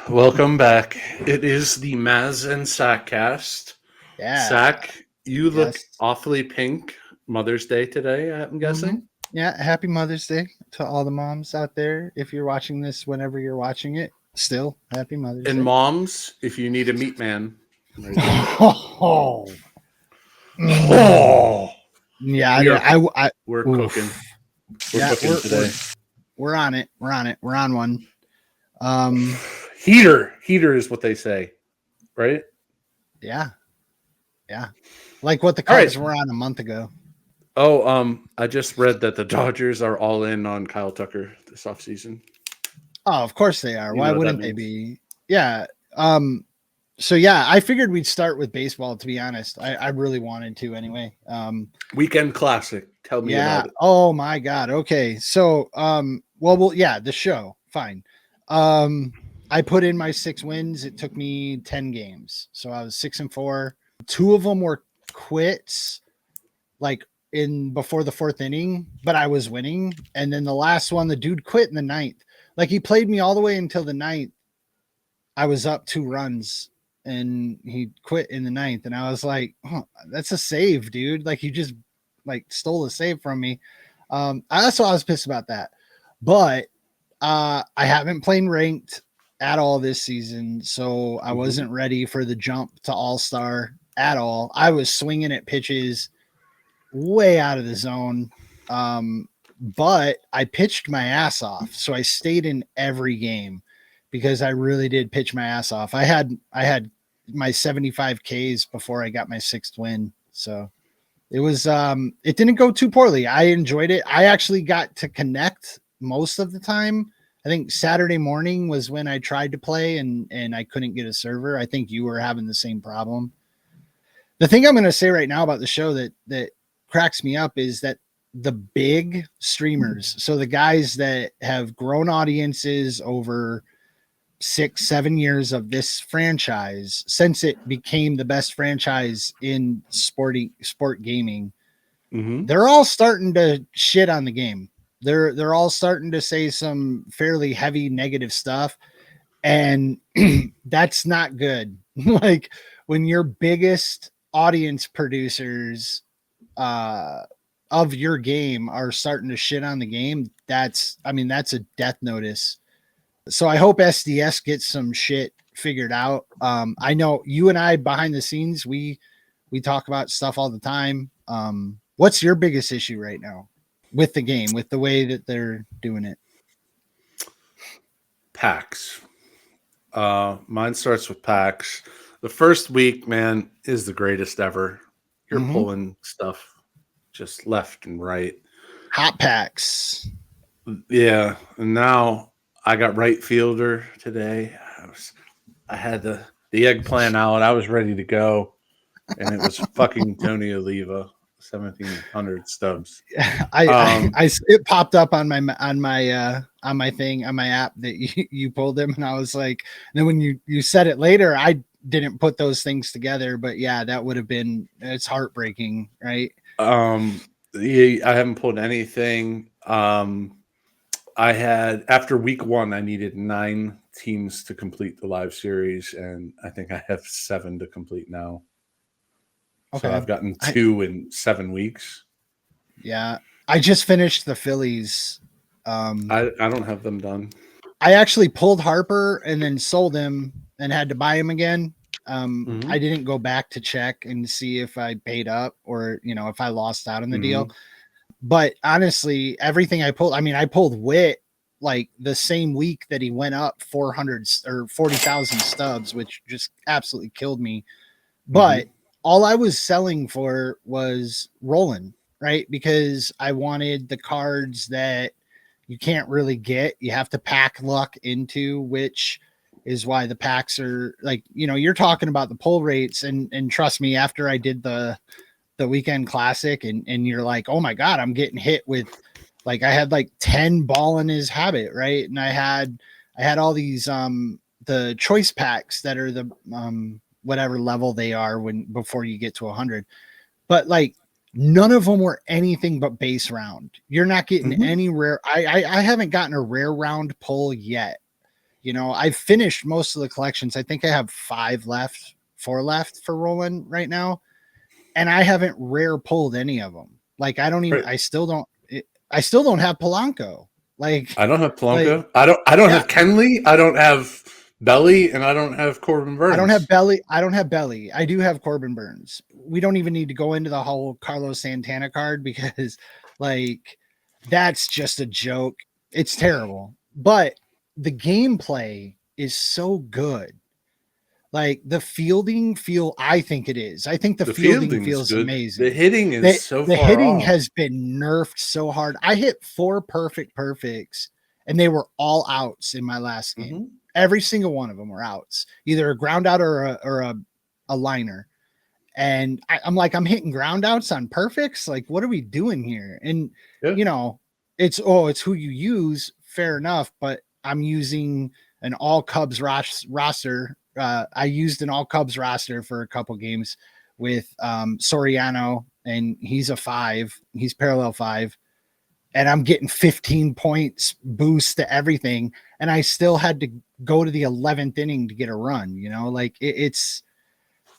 Welcome back. It is the Maz and Sack cast. Yeah. Sack, you look Yes. awfully pink. Mother's Day today, I'm guessing. Yeah. Happy Mother's Day to all the moms out there. If you're watching this, whenever you're watching it, still happy Mother's And Day. moms, if you need a meat man. Right here. Oh. Oh, Yeah. we are, I we're oof. cooking. We're Yeah, cooking today. We're on it. We're on one. Heater is what they say, right? Yeah. Like what the All right. Cubs were on a month ago. Oh, I just read that the Dodgers are all in on Kyle Tucker this offseason. Oh, of course they are. You Why know what wouldn't that they means. be? Yeah. So yeah, I figured we'd start with baseball, to be honest. I really wanted to anyway. Weekend Classic. Tell me Yeah. about it. Oh my God. Okay. So yeah, the show. Fine. I put in my 6 wins. It took me 10 games. So I was 6-4. 2 of them were quits, like in before the 4th inning, but I was winning. And then the last one, the dude quit in the 9th. Like he played me all the way until the 9th. I was up 2 runs and he quit in the 9th. And I was like, oh, that's a save, dude. Like you just like stole a save from me. I was pissed about that. But I haven't played ranked at all this season, so I wasn't ready for the jump to all-star at all. I was swinging at pitches way out of the zone. But I pitched my ass off, so I stayed in every game because I really did pitch my ass off. I had my 75 Ks before I got my 6th win. So it was it didn't go too poorly. I enjoyed it. I actually got to connect most of the time. I think Saturday morning was when I tried to play and I couldn't get a server. I think you were having the same problem. The thing I'm going to say right now about the show that cracks me up is that the big streamers, so the guys that have grown audiences over 6-7 years of this franchise since it became the best franchise in sport gaming, they're all starting to shit on the game. They're all starting to say some fairly heavy negative stuff, and that's not good. Like when your biggest audience producers of your game are starting to shit on the game, that's a death notice. So I hope SDS gets some shit figured out. I know you and I behind the scenes, we talk about stuff all the time. What's your biggest issue right now with the game, with the way that they're doing it? Packs. Mine starts with packs. The first week, man, is the greatest ever. You're pulling stuff just left and right. Hot packs. Yeah. And now I got right fielder today. I had the eggplant out. I was ready to go. And it was fucking Tony Oliva, 1,700 stubs. It popped up on my thing, on my app that you pulled him, and I was like, and then when you said it later, I didn't put those things together, but yeah, that would have been, it's heartbreaking, right? I haven't pulled anything. I had, after week 1, I needed 9 teams to complete the live series, and I think I have 7 to complete now. Okay. So I've gotten 2 in 7 weeks. Yeah. I just finished the Phillies. I don't have them done. I actually pulled Harper and then sold him and had to buy him again. I didn't go back to check and see if I paid up or, if I lost out on the deal. But honestly, everything I pulled, I pulled Witt like the same week that he went up 400 or 40,000 stubs, which just absolutely killed me. But all I was selling for was rolling, right? Because I wanted the cards that you can't really get. You have to pack luck into, which is why the packs are like, you're talking about the pull rates, and trust me, after I did the weekend classic and you're like, oh my God, I'm getting hit with, like, I had like 10 ball in his habit, right? And I had all these the choice packs that are the whatever level they are before you get to 100, but like none of them were anything but base round. You're not getting any rare. I haven't gotten a rare round pull yet. You know, I've finished most of the collections. I think I have 4 left for rolling right now, and I haven't rare pulled any of them. Like I don't even. Right. I still don't have Polanco. Like I don't have like Polanco. I don't yeah. have Kenley. I don't have Belly, and I don't have Corbin Burns. I don't have Belly. I do have Corbin Burns. We don't even need to go into the whole Carlos Santana card because, like, that's just a joke. It's terrible. But the gameplay is so good. Like the fielding I think it is. I think the fielding fielding is feels good. amazing. The hitting is so The far hitting off. has been nerfed so hard. I hit 4 perfects, and they were all outs in my last game. Mm-hmm. Every single one of them were outs, either a ground out or a liner. And I'm like, I'm hitting ground outs on perfects. Like, what are we doing here? And you know, it's who you use. Fair enough, but I'm using an all Cubs roster. I used an all Cubs roster for a couple games with Soriano, and he's a 5. He's parallel 5. And I'm getting 15 points boost to everything. And I still had to go to the 11th inning to get a run, you know, like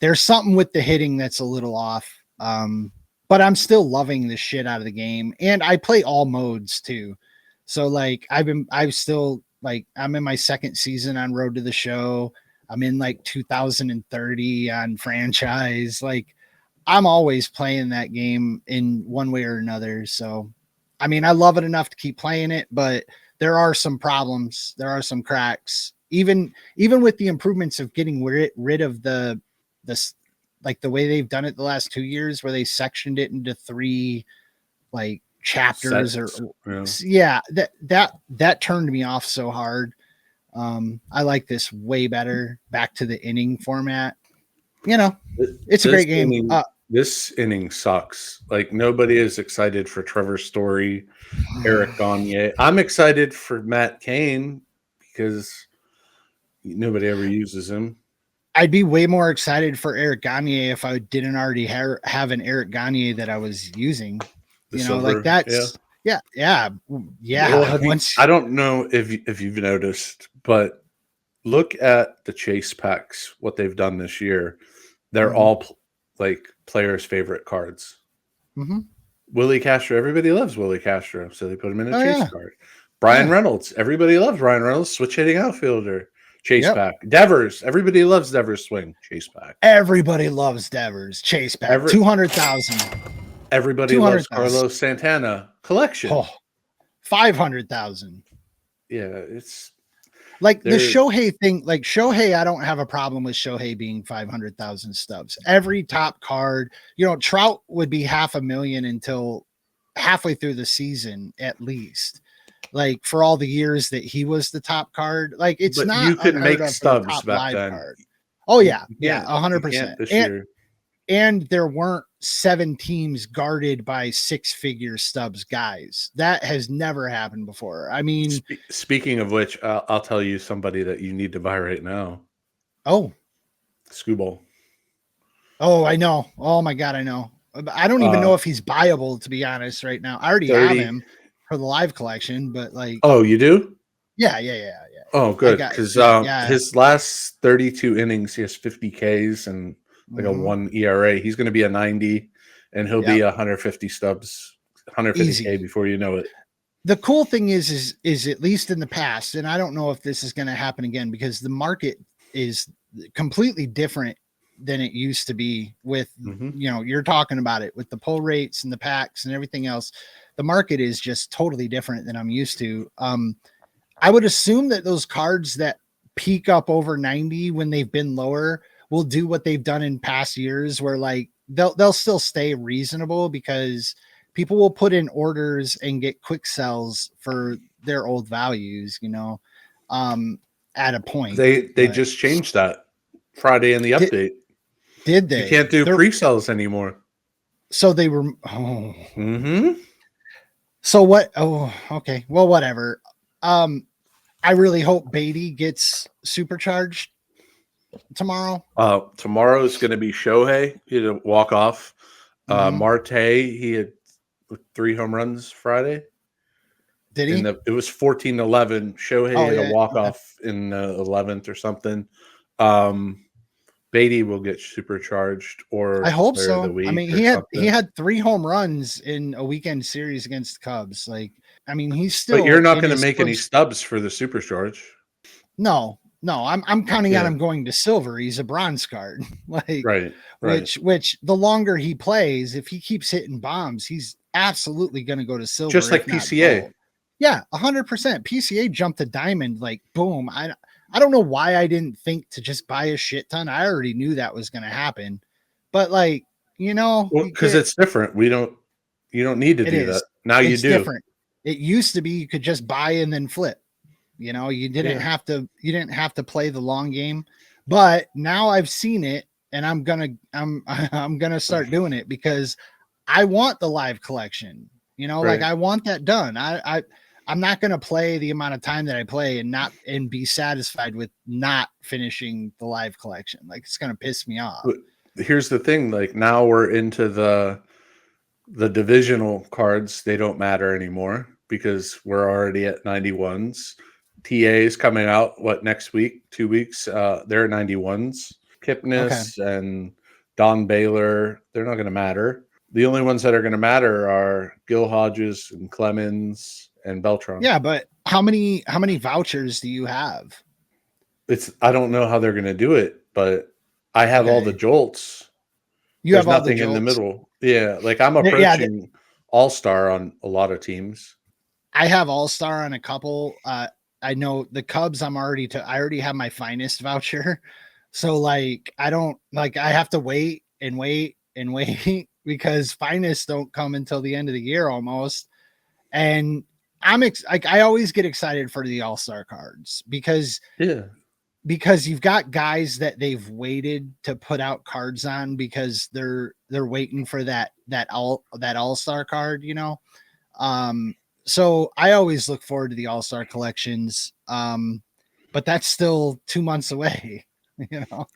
there's something with the hitting that's a little off. But I'm still loving the shit out of the game. And I play all modes too. So like I'm in my 2nd season on Road to the Show. I'm in like 2030 on franchise. Like I'm always playing that game in one way or another. So I mean, I love it enough to keep playing it, but there are some problems. There are some cracks. Even with the improvements of getting rid of the way they've done it the last 2 years, where they sectioned it into 3 like chapters that turned me off so hard. I like this way better, back to the inning format. You know, it's a great game. This inning sucks. Like nobody is excited for Trevor Story, Eric Gagne. I'm excited for Matt Cain because nobody ever uses him. I'd be way more excited for Eric Gagne if I didn't already have an Eric Gagne that I was using. The you know, silver, like that's yeah. Well, I don't know if you've noticed, but look at the chase packs. What they've done this year, they're all like players' favorite cards. Mm-hmm. Willie Castro, everybody loves Willie Castro, so they put him in a chase card. Brian Reynolds, everybody loves Brian Reynolds, switch hitting outfielder, chase pack. Devers, everybody loves Devers swing, chase pack. Everybody loves Devers, chase pack. 200,000. Everybody loves Carlos Santana collection. 500,000. Yeah, it's like the Shohei thing. Like Shohei, I don't have a problem with Shohei being 500,000 stubs. Every top card, you know, Trout would be 500,000 until halfway through the season at least. Like for all the years that he was the top card, like it's not. You could make stubs back then. Card. Oh yeah, 100%. This year. And there weren't 7 teams guarded by 6-figure stubs guys. That has never happened before. I mean, speaking of which, I'll tell you somebody that you need to buy right now. Oh, Skubal. Oh, I know. Oh my God, I know. I don't even know if he's buyable, to be honest, right now. I already have him for the live collection, but like, oh, you do? Yeah. Oh, good, because his last 32 innings, he has 50 Ks and like a 1 ERA. He's going to be a 90, and he'll be 150 stubs, 150 K before you know it. The cool thing is at least in the past, and I don't know if this is going to happen again because the market is completely different than it used to be with, you know, you're talking about it with the pull rates and the packs and everything else. The market is just totally different than I'm used to. I would assume that those cards that peak up over 90 when they've been lower will do what they've done in past years, where like they'll still stay reasonable because people will put in orders and get quick sells for their old values, you know, at a point. They just changed that Friday in the update. Did they? You can't do pre-sales anymore. So they were. So what? Oh, okay. Well, whatever. I really hope Beatty gets supercharged tomorrow. Tomorrow is going to be Shohei. He had a walk off. Marte, he had 3 home runs Friday. Did he? It was 14-11. Shohei Oh, had a yeah. walk Okay. off in the 11th or something. Beatty will get supercharged I or hope player of the so. I week mean, or he something. had 3 home runs in a weekend series against the Cubs. Like, I mean, he's But you're still not in going to his make any first. stubs for the supercharge. No, I'm counting on Yeah. him going to silver. He's a bronze card. Like, Right. Right. which the longer he plays, if he keeps hitting bombs, he's absolutely going to go to silver, Just like if not PCA. gold. Yeah, 100%. PCA jumped to diamond, like boom. I don't know why I didn't think to just buy a shit ton. I already knew that was going to happen, but like, you know, Well, you because get it's different. You don't need to it do is. that. Now you It's do. different. It used to be you could just buy and then flip. You know, you didn't Yeah. have to play the long game. But now I've seen it and I'm I'm gonna start doing it because I want the live collection. You know, like Right. I want that done. I'm not gonna play the amount of time that I play and be satisfied with not finishing the live collection. Like it's gonna piss me off. But here's the thing, like now we're into the divisional cards. They don't matter anymore because we're already at 91s. TA is coming out next week, 2 weeks. They're 91s. Okay. Kipnis and Don Baylor, they're not going to matter. The only ones that are going to matter are Gil Hodges and Clemens and Beltran. Yeah, but how many vouchers do you have? I don't know how they're going to do it, but I have all the Okay. jolts. You There's have all the nothing in the jolts. middle. Yeah, like I'm Yeah, approaching All-Star on a lot of teams. I have All-Star on a couple. I know the Cubs. I already have my finest voucher. So like I don't like I have to wait and wait and wait because finest don't come until the end of the year almost. And like I always get excited for the All-Star cards Yeah, because you've got guys that they've waited to put out cards on because they're waiting for that All-Star card, you know. So I always look forward to the All-Star collections. But that's still 2 months away, you know.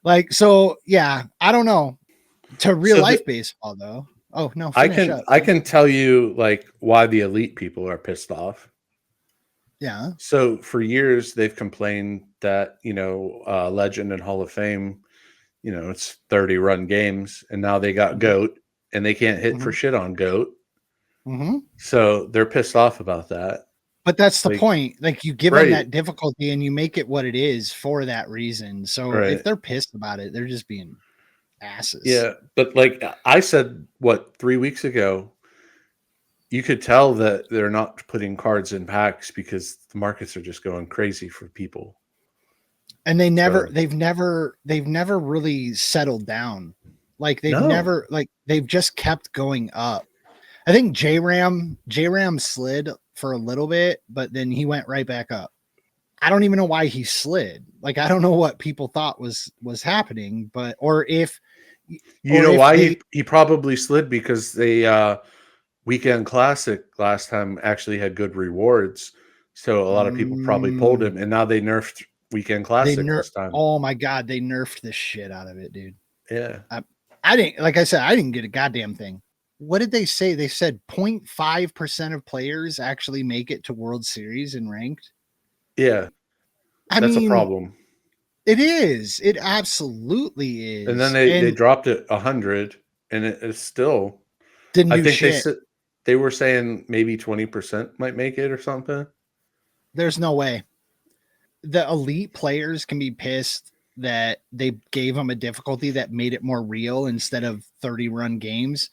right. So yeah, I don't know. To real So life baseball though. Oh no, finish up. I can tell you like why the elite people are pissed off. Yeah. So for years they've complained that Legend and Hall of Fame, it's 30-run games, and now they got GOAT and they can't hit for shit on GOAT. So they're pissed off about that. But that's the point. Like you give them Right. that difficulty and you make it what it is for that reason. So Right. if they're pissed about it, they're just being asses. Yeah, but like I said, 3 weeks ago, you could tell that they're not putting cards in packs because the markets are just going crazy for people. And they've never really settled down. Like they've just kept going up. I think J-Ram slid for a little bit, but then he went right back up. I don't even know why he slid. Like I don't know what people thought was happening, but he probably slid because the Weekend Classic last time actually had good rewards, so a lot of people probably pulled him, and now they nerfed Weekend Classic this time. Oh my god, they nerfed the shit out of it, dude. Yeah, I didn't. Like I said, I didn't get a goddamn thing. What did they say? They said 0.5% of players actually make it to World Series and ranked. Yeah, that's a problem. It is. It absolutely is. And then they dropped it 100, and it's still didn't do I think shit. they were saying maybe 20% might make it or something. There's no way. The elite players can be pissed that they gave them a difficulty that made it more real instead of 30-run games.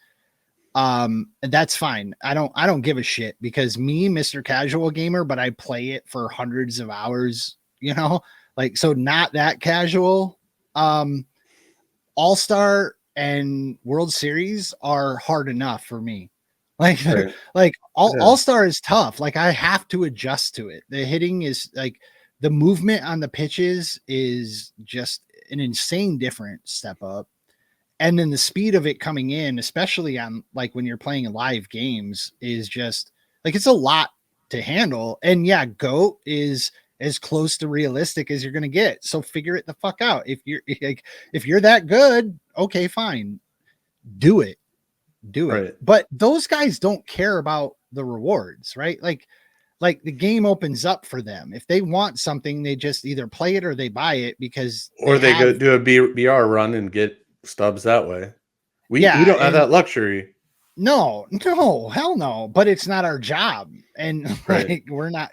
That's fine. I don't give a shit because me, Mr. Casual Gamer, but I play it for hundreds of hours, you know, like, so not that casual. All-Star and World Series are hard enough for me. Like, Right. like All-Star is tough. Like I have to adjust to it. The hitting is like the movement on the pitches is just an insane different step up. And then the speed of it coming in, especially on like when you're playing live games, is just like it's a lot to handle. And yeah, GOAT is as close to realistic as you're gonna get. So figure it the fuck out. If you're that good, okay, fine. Do it. Right. But those guys don't care about the rewards, right? Like the game opens up for them. If they want something, they just either play it or they buy it because Or they go do a BR run and get stubs that way. We don't have that luxury. No, hell no. But it's not our job. And Right. like we're not,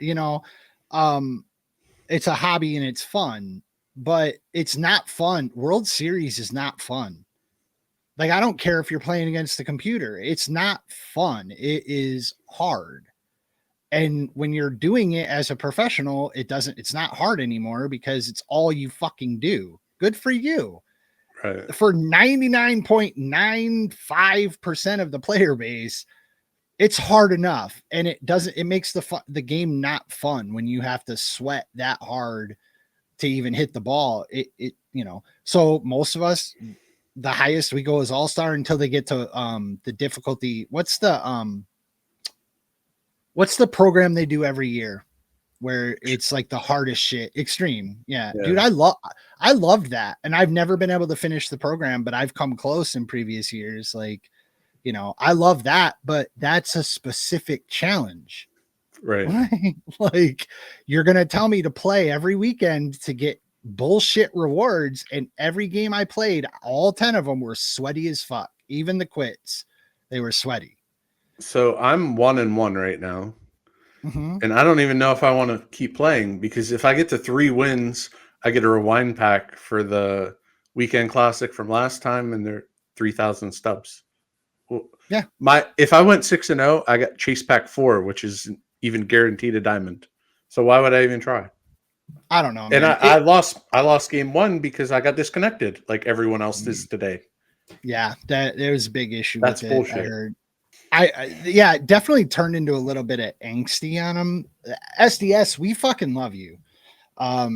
it's a hobby and it's fun, but it's not fun. World Series is not fun. Like, I don't care if you're playing against the computer. It's not fun. It is hard. And when you're doing it as a professional, it's not hard anymore because it's all you fucking do. Good for you. Right. For 99.95% of the player base, it's hard enough. And it makes the game not fun when you have to sweat that hard to even hit the ball. So most of us, the highest we go is all-star until they get to the difficulty. What's the program they do every year where it's like the hardest shit? Extreme. Yeah. Dude, I loved that. And I've never been able to finish the program, but I've come close in previous years. Like, I love that, but that's a specific challenge. Right. Like, you're going to tell me to play every weekend to get bullshit rewards. And every game I played, all 10 of them were sweaty as fuck. Even the quits, they were sweaty. So I'm 1-1 right now. Mm-hmm. And I don't even know if I want to keep playing, because if I get to 3 wins, I get a rewind pack for the weekend classic from last time, and they're 3,000 stubs. Well, yeah. If I went 6-0, I got chase pack 4, which is even guaranteed a diamond. So why would I even try? I don't know. And I lost game 1 because I got disconnected like everyone else is today. Yeah, there's a big issue. That's with bullshit. I heard. It definitely turned into a little bit of angsty on them. SDS, we fucking love you. I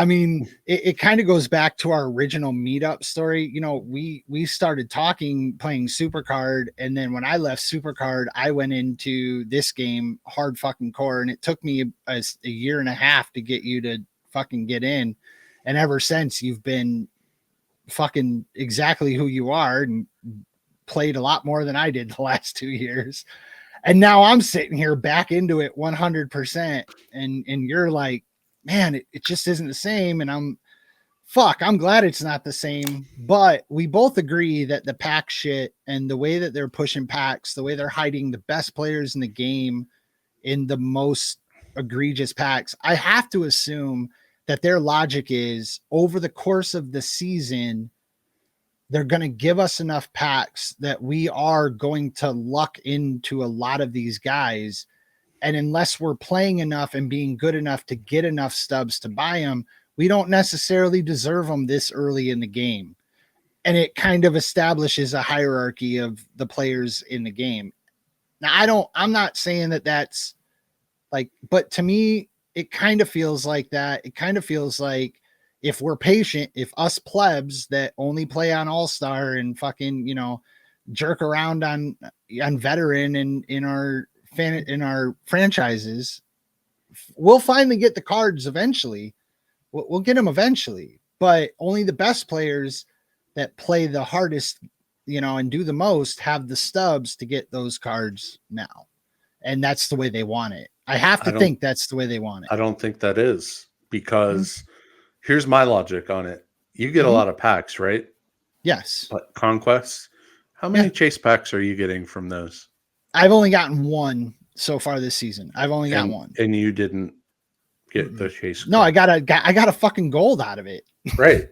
mean, it kind of goes back to our original meetup story. We started playing Supercard, and then when I left Supercard, I went into this game hard fucking core, and it took me a year and a half to get you to fucking get in, and ever since you've been fucking exactly who you are and played a lot more than I did the last 2 years. And now I'm sitting here back into it 100%. And you're like, man, it just isn't the same. And I'm glad it's not the same. But we both agree that the pack shit and the way that they're pushing packs, the way they're hiding the best players in the game in the most egregious packs, I have to assume that their logic is over the course of the season, they're going to give us enough packs that we are going to luck into a lot of these guys. And unless we're playing enough and being good enough to get enough stubs to buy them, we don't necessarily deserve them this early in the game. And it kind of establishes a hierarchy of the players in the game. Now, I'm not saying that that's like, but to me, it kind of feels like that. It kind of feels like, if we're patient, if us plebs that only play on All-Star and fucking, jerk around on veteran and in our franchises, we'll finally get the cards eventually. We'll get them eventually, but only the best players that play the hardest, and do the most have the stubs to get those cards now. And that's the way they want it. I have to think that's the way they want it. I don't think that is, because here's my logic on it. You get a lot of packs, right? Yes. But conquests, how many chase packs are you getting from those? I've only gotten one so far this season. I've only got one. And you didn't get the chase? No, I got a fucking gold out of it. Right.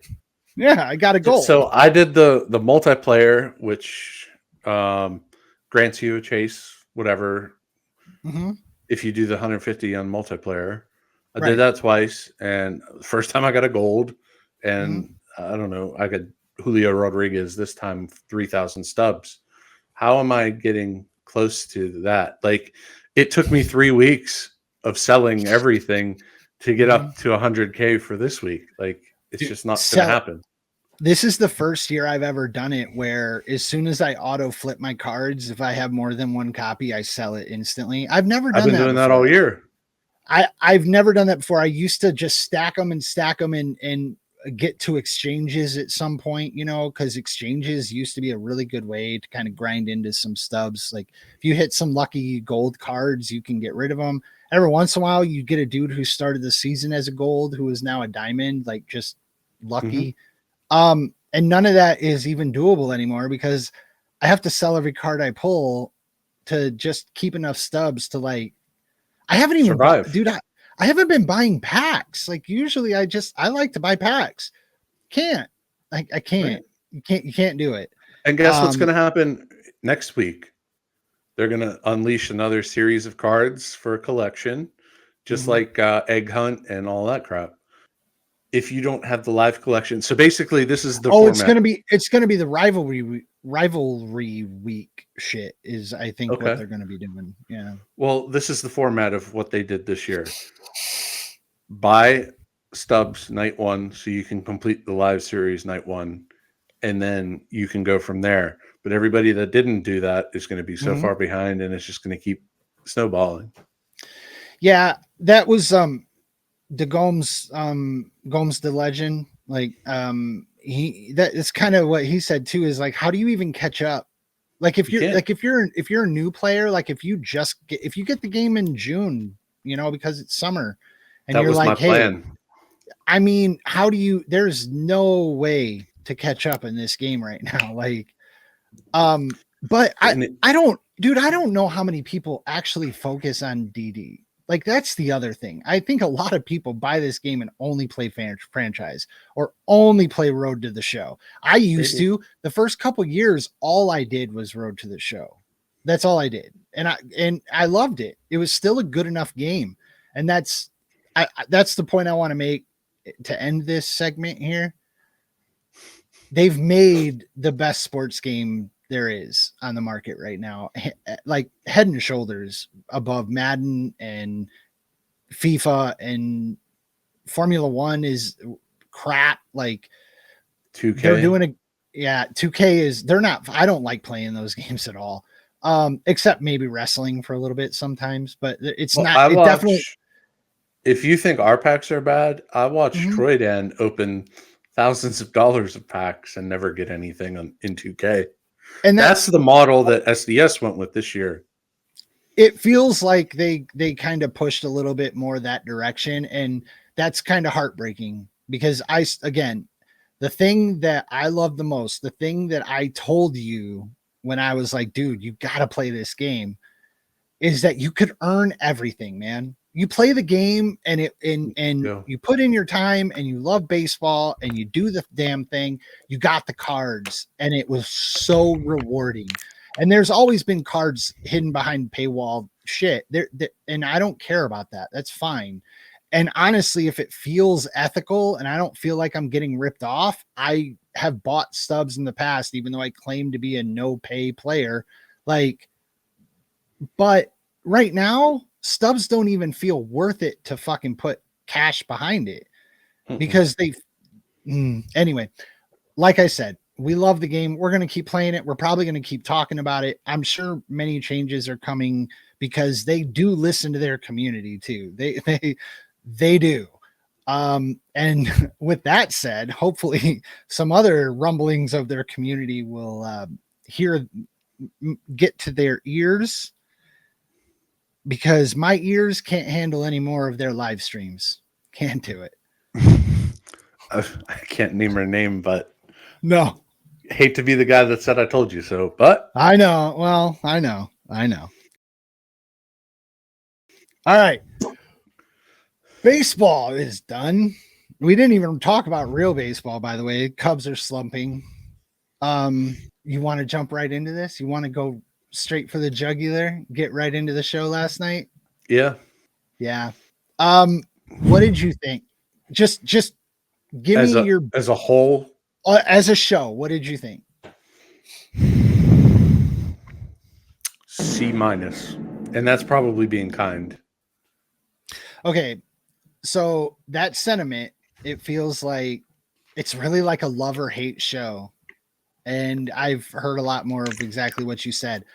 Yeah, I got a gold. So I did the multiplayer, which grants you a chase, whatever. Mm-hmm. If you do the 150 on multiplayer. I did that twice, and the first time I got a gold, and I don't know, I got Julio Rodriguez this time, 3,000 stubs. How am I getting close to that? Like, it took me 3 weeks of selling everything to get up to 100K for this week. Like, it's just not going to happen. This is the first year I've ever done it where as soon as I auto flip my cards, if I have more than one copy, I sell it instantly. I've been doing that all year. I've never done that before. I used to just stack them and get to exchanges at some point, because exchanges used to be a really good way to kind of grind into some stubs. Like if you hit some lucky gold cards, you can get rid of them. Every once in a while, you get a dude who started the season as a gold, who is now a diamond, like just lucky. And none of that is even doable anymore because I have to sell every card I pull to just keep enough stubs to I haven't even survive. dude, I haven't been buying packs. Like usually I like to buy packs. Can't. I can't. Right. You can't do it. And guess what's going to happen next week? They're going to unleash another series of cards for a collection, just like Egg Hunt and all that crap. If you don't have the live collection, so basically this is the format. It's gonna be the rivalry week shit is I think what they're gonna be doing. Yeah. Well, this is the format of what they did this year. Buy stubs night 1 so you can complete the live series night 1, and then you can go from there. But everybody that didn't do that is going to be so far behind, and it's just going to keep snowballing. Yeah, that was the Gomes the legend. It's kind of what he said too, is like, how do you even catch up? Like if you're a new player, like if you get the game in June, because it's summer, and you're like, hey, plan. I mean, how do you? There's no way to catch up in this game right now. But I don't know how many people actually focus on DD. Like that's the other thing. I think a lot of people buy this game and only play franchise or only play Road to the Show. I used to the first couple years, all I did was Road to the Show. That's all I did, and I loved it. It was still a good enough game, and that's the point I want to make to end this segment here. They've made the best sports game there is on the market right now, like head and shoulders above Madden and FIFA, and Formula One is crap. Like 2K, they're doing 2K is, they're not, I don't like playing those games at all. Except maybe wrestling for a little bit sometimes, but it's not, definitely. If you think our packs are bad, I watched Troy Dan open thousands of dollars of packs and never get anything in 2K. And that's the model that SDS went with this year. It feels like they kind of pushed a little bit more that direction, and that's kind of heartbreaking because the thing that I love the most, the thing that I told you when I was like, dude, you got to play this game, is that you could earn everything, man. You play the game and you put in your time and you love baseball and you do the damn thing. You got the cards and it was so rewarding. And there's always been cards hidden behind paywall shit there, and I don't care about that. That's fine. And honestly, if it feels ethical and I don't feel like I'm getting ripped off, I have bought stubs in the past, even though I claim to be a no pay player. But right now, stubs don't even feel worth it to fucking put cash behind it because anyway, like I said, we love the game. We're going to keep playing it. We're probably going to keep talking about it. I'm sure many changes are coming because they do listen to their community too. They do. And with that said, hopefully some other rumblings of their community will get to their ears, because my ears can't handle any more of their live streams. Can't do it. I can't name her name, but no. Hate to be the guy that said I told you so, but I know. Well, I know. All right. Baseball is done. We didn't even talk about real baseball, by the way. Cubs are slumping. You want to jump right into this? You want to go straight for the jugular, get right into the show last night? Yeah. What did you think? Just give me your as a whole, as a show. What did you think? C-, and that's probably being kind. Okay, so that sentiment, it feels like it's really like a love or hate show, and I've heard a lot more of exactly what you said.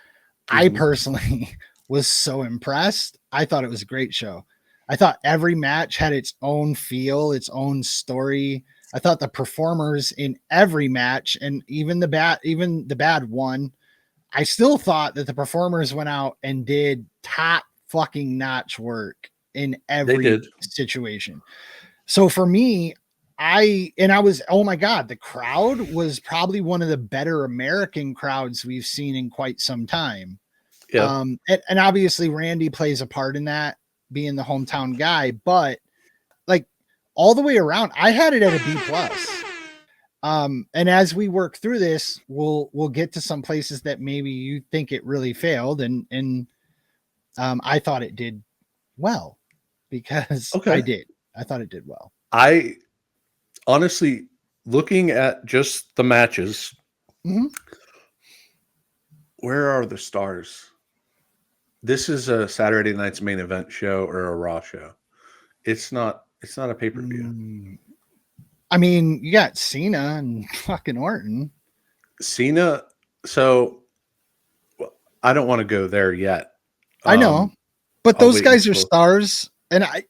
I personally was so impressed. I thought it was a great show. I thought every match had its own feel, its own story. I thought the performers in every match, and even the bad one, I still thought that the performers went out and did top fucking notch work in They every did. situation. So for me, oh my God, the crowd was probably one of the better American crowds we've seen in quite some time. Yeah. And obviously Randy plays a part in that, being the hometown guy, but like all the way around, I had it at a B plus. And as we work through this, we'll get to some places that maybe you think it really failed, and I thought it did well, because Okay. I thought it did well. I honestly, looking at just the matches, Mhm. where are the stars? This is a Saturday night's main event show or a Raw show. It's not a pay-per-view. I mean, you got Cena and fucking Orton. Cena, so I don't want to go there yet. I know, but I'll those wait guys are until stars. And I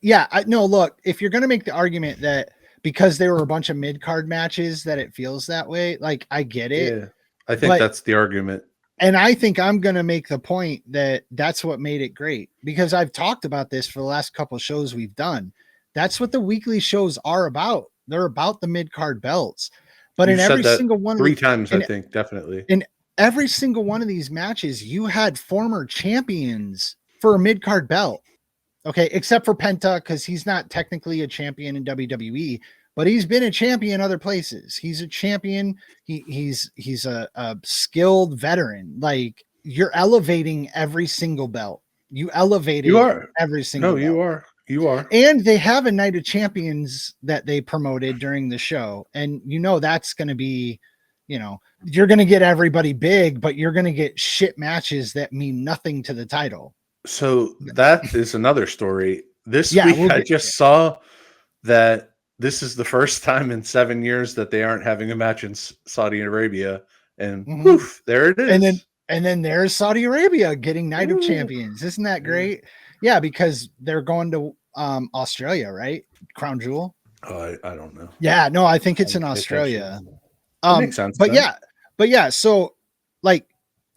know, look, if you're going to make the argument that because they were a bunch of mid-card matches that it feels that way, like, I get it. Yeah. I think But that's the argument. and I think I'm going to make the point that that's what made it great, because I've talked about this for the last couple of shows we've done. That's what the weekly shows are about. They're about the mid-card belts. But You've in said every that single one of 3 times, I in, think, definitely. in every single one of these matches, you had former champions for a mid-card belt. Okay, except for Penta, because he's not technically a champion in WWE, but he's been a champion other places. He's a champion. He's a skilled veteran. Like, you're elevating every single belt. You elevated You are. every single belt. You are. You are. And they have a night of champions that they promoted during the show. And that's going to be, you're going to get everybody big, but you're going to get shit matches that mean nothing to the title. So that is another story. This Yeah, week, I just saw that this is the first time in 7 years that they aren't having a match in Saudi Arabia, and poof, there it is. And then there's Saudi Arabia getting Night of Champions. Isn't that great? Yeah, because they're going to Australia, right? Crown Jewel. Oh, I don't know. Yeah, no, I think it's in Australia. That makes sense. But yeah, so like,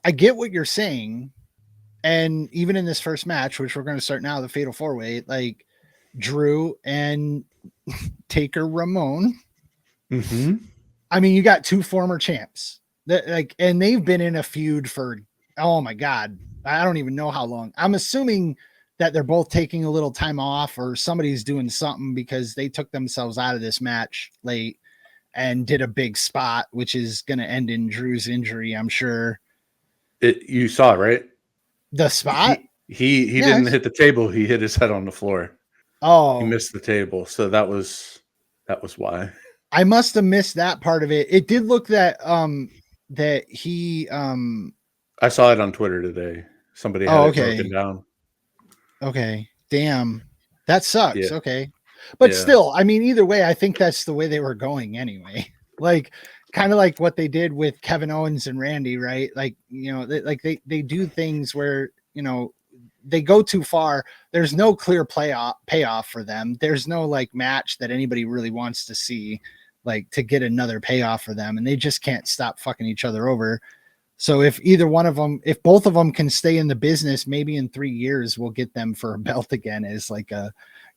I get what you're saying. And even in this first match, which we're going to start now, the Fatal 4-Way, like Drew and Taker Ramon. Mm-hmm. I mean, you got 2 former champs that, like, and they've been in a feud for, oh my God, I don't even know how long. I'm assuming that they're both taking a little time off, or somebody's doing something, because they took themselves out of this match late and did a big spot, which is going to end in Drew's injury, I'm sure. You saw it, right? The spot? He didn't hit the table. He hit his head on the floor. Oh, he missed the table. So that was why. I must have missed that part of it. It did look that he I saw it on Twitter today. Somebody had it broken down. Okay. Damn. That sucks. Yeah. Okay. But still, I mean, either way, I think that's the way they were going anyway. Like, kind of like what they did with Kevin Owens and Randy, right? Like, they do things where, they go too far. There's no clear payoff for them. There's no like match that anybody really wants to see, like, to get another payoff for them. And they just can't stop fucking each other over. So if both of them can stay in the business, maybe in 3 years, we'll get them for a belt again as like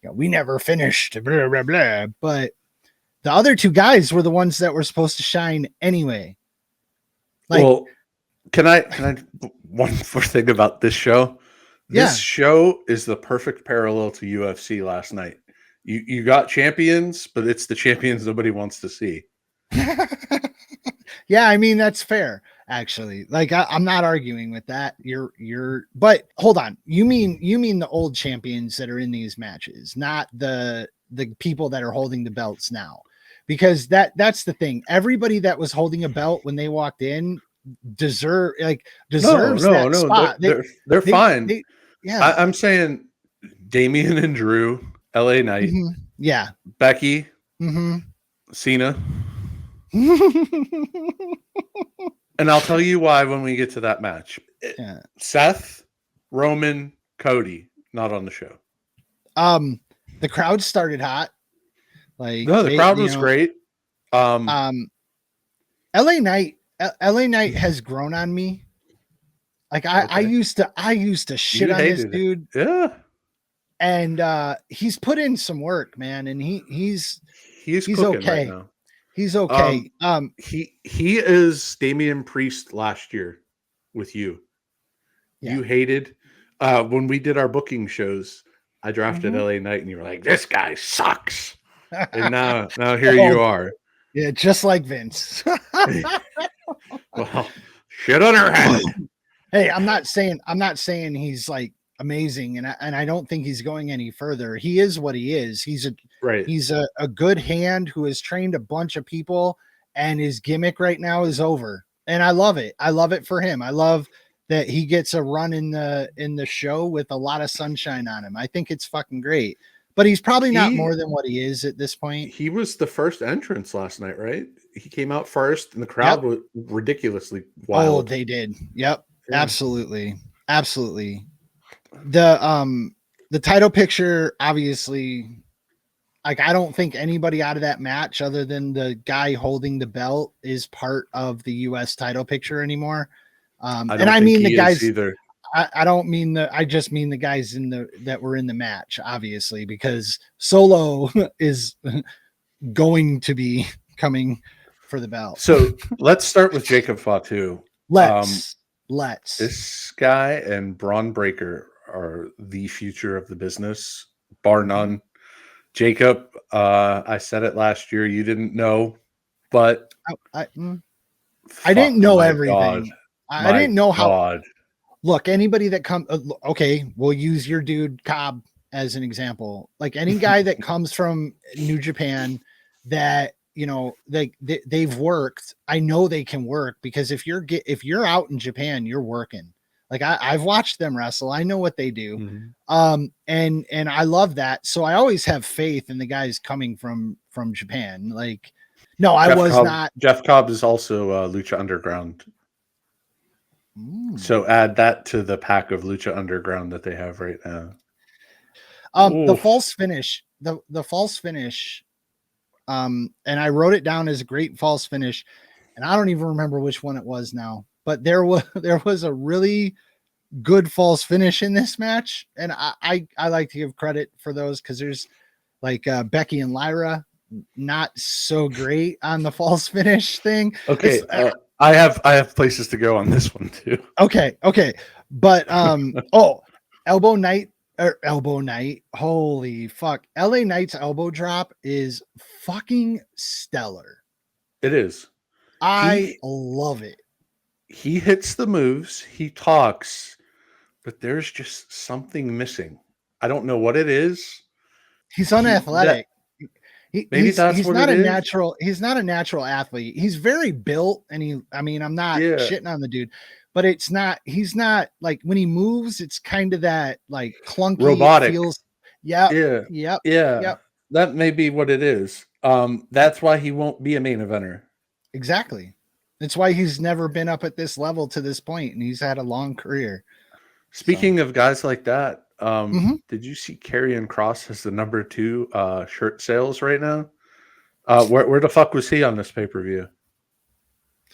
we never finished, blah, blah, blah. But the other 2 guys were the ones that were supposed to shine anyway. Like, well, can I one more thing about this show? This show is the perfect parallel to UFC last night. You got champions, but it's the champions nobody wants to see. Yeah, I mean, that's fair, actually. Like, I'm not arguing with that. But hold on. You mean the old champions that are in these matches, not the people that are holding the belts now. Because that's the thing. Everybody that was holding a belt when they walked in deserves that spot. They're fine. Yeah. I'm saying Damian and Drew, LA Knight. Mm-hmm. Yeah. Becky. Mm-hmm. Cena. And I'll tell you why when we get to that match. Seth, Roman, Cody, not on the show. The crowd started hot. Like No, the crowd was great. LA Knight has grown on me. Like I used to shit on this dude. Yeah. And he's put in some work, man, and he's cooking okay. right now. He's okay. He is Damian Priest last year with you. Yeah. You hated when we did our booking shows. I drafted LA Knight, and you were like, "This guy sucks." And now here you are. Yeah, just like Vince. Well, shit on her head. Hey, I'm not saying he's like amazing, and I don't think he's going any further. He is what he is. He's a good hand who has trained a bunch of people, and his gimmick right now is over. And I love it. I love it for him. I love that he gets a run in the show with a lot of sunshine on him. I think it's fucking great. But he's probably not more than what he is at this point. He was the first entrance last night, right? He came out first, and the crowd was ridiculously wild. Oh, they did. Yep. Yeah. Absolutely. The title picture, obviously, like I don't think anybody out of that match other than the guy holding the belt is part of the US title picture anymore. I mean the guys either. I just mean the guys that were in the match, obviously, because Solo is going to be coming for the belt. So let's start with Jacob Fatu. Let's. This guy and Braun Breaker are the future of the business, bar none. Jacob, I said it last year. You didn't know, but I didn't know everything. I didn't know how. Look, anybody that comes, okay, we'll use your dude Cobb as an example. Like any guy that comes from New Japan that, you know, they've worked. I know they can work because if you're out in Japan, you're working. Like I've watched them wrestle. I know what they do. Mm-hmm. And I love that. So I always have faith in the guys coming from Japan. Like, no, I was not. Jeff Cobb is also Lucha Underground. So add that to the pack of Lucha Underground that they have right now. The false finish, the false finish. And I wrote it down as a great false finish, and I don't even remember which one it was now, but there was a really good false finish in this match. And I like to give credit for those, because there's like Becky and Lyra, not so great on the false finich thing. Okay. I have places to go on this one too. Okay. But elbow night. Holy fuck. LA Knight's elbow drop is fucking stellar. It is. I love it. He hits the moves, he talks, but there's just something missing. I don't know what it is. He's unathletic. He's not a natural athlete. He's very built, and I'm not shitting on the dude, but he's not like, when he moves, it's kind of that like clunky robotic feels. Yeah. That may be what it is. That's why he won't be a main eventer. Exactly. That's why he's never been up at this level to this point, and he's had a long career. Speaking of guys like that, did you see Karrion Kross has the number 2 shirt sales right now? Where the fuck was he on this pay-per-view?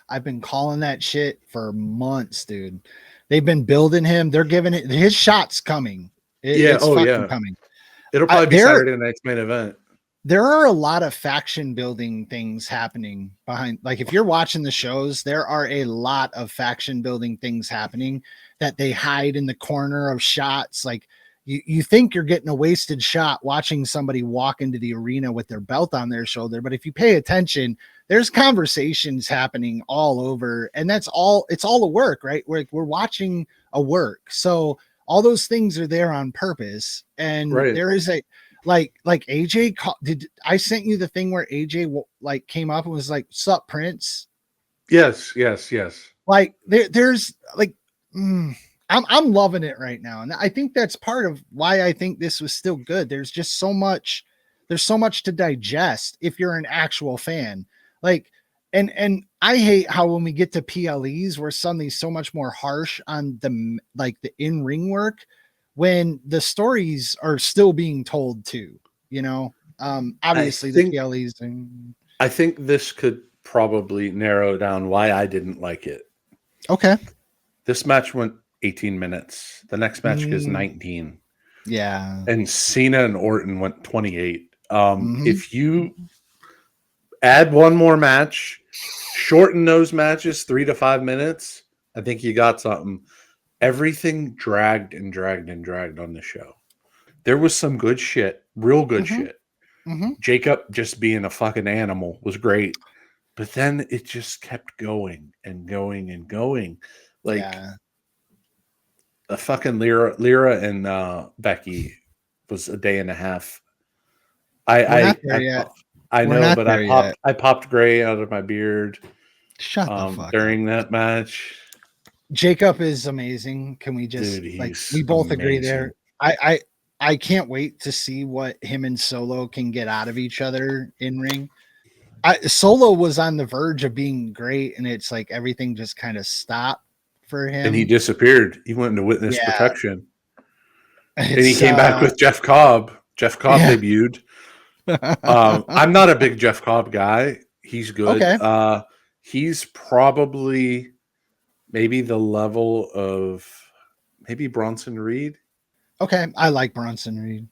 I've been calling that shit for months, dude. They've been building him. They're giving it his shot's coming. It's coming. It'll probably be Saturday night's main event. There are a lot of faction building things happening behind. Like, if you're watching the shows, there are a lot of faction building things happening that they hide in the corner of shots. Like, you think you're getting a wasted shot watching somebody walk into the arena with their belt on their shoulder, but if you pay attention, there's conversations happening all over, and it's all a work, right? We're watching a work. So all those things are there on purpose. And there is a, like AJ, I sent you the thing where AJ like came up and was like, "Sup, Prince?" Yes. Like there's like, I'm loving it right now. And I think that's part of why I think this was still good. There's just so much to digest if you're an actual fan. Like, and I hate how when we get to PLEs, we're suddenly so much more harsh on the in-ring work, when the stories are still being told too, obviously the PLEs and I think this could probably narrow down why I didn't like it. okay. This match went 18 minutes. The next match is 19. Yeah. And Cena and Orton went 28. Mhm. If you add one more match, shorten those matches 3 to 5 minutes, I think you got something. Everything dragged and dragged and dragged on the show. There was some good shit, real good shit. Jacob just being a fucking animal was great. But then it just kept going and going and going. Like a fucking Lyra and Becky was a day and a half. I know, but I popped gray out of my beard. Shut the fuck during up. that match. Jacob is amazing. Can we just we both agree there? I can't wait to see what him and Solo can get out of each other in ring. Solo was on the verge of being great, and it's like everything just kind of stopped for him. And he disappeared. He went into witness protection. And he came back with Jeff Cobb. Jeff Cobb debuted. I'm not a big Jeff Cobb guy. He's good. Okay. He's probably maybe the level of maybe Bronson Reed. Okay, I like Bronson Reed.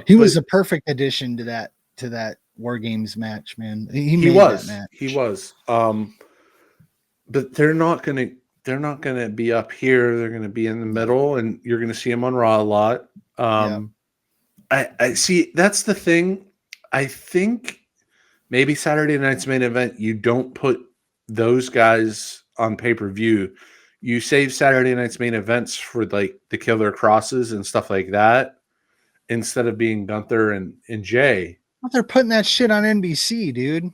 He was a perfect addition to that War Games match, man. He was. That match. He was. But they're not gonna be up here. They're gonna be in the middle, and you're gonna see them on Raw a lot. I see. That's the thing. I think maybe Saturday night's main event, you don't put those guys on pay-per-view. You save Saturday night's main events for like the Killer Crosses and stuff like that, instead of being Gunther and Jay. Well, they're putting that shit on NBC, dude.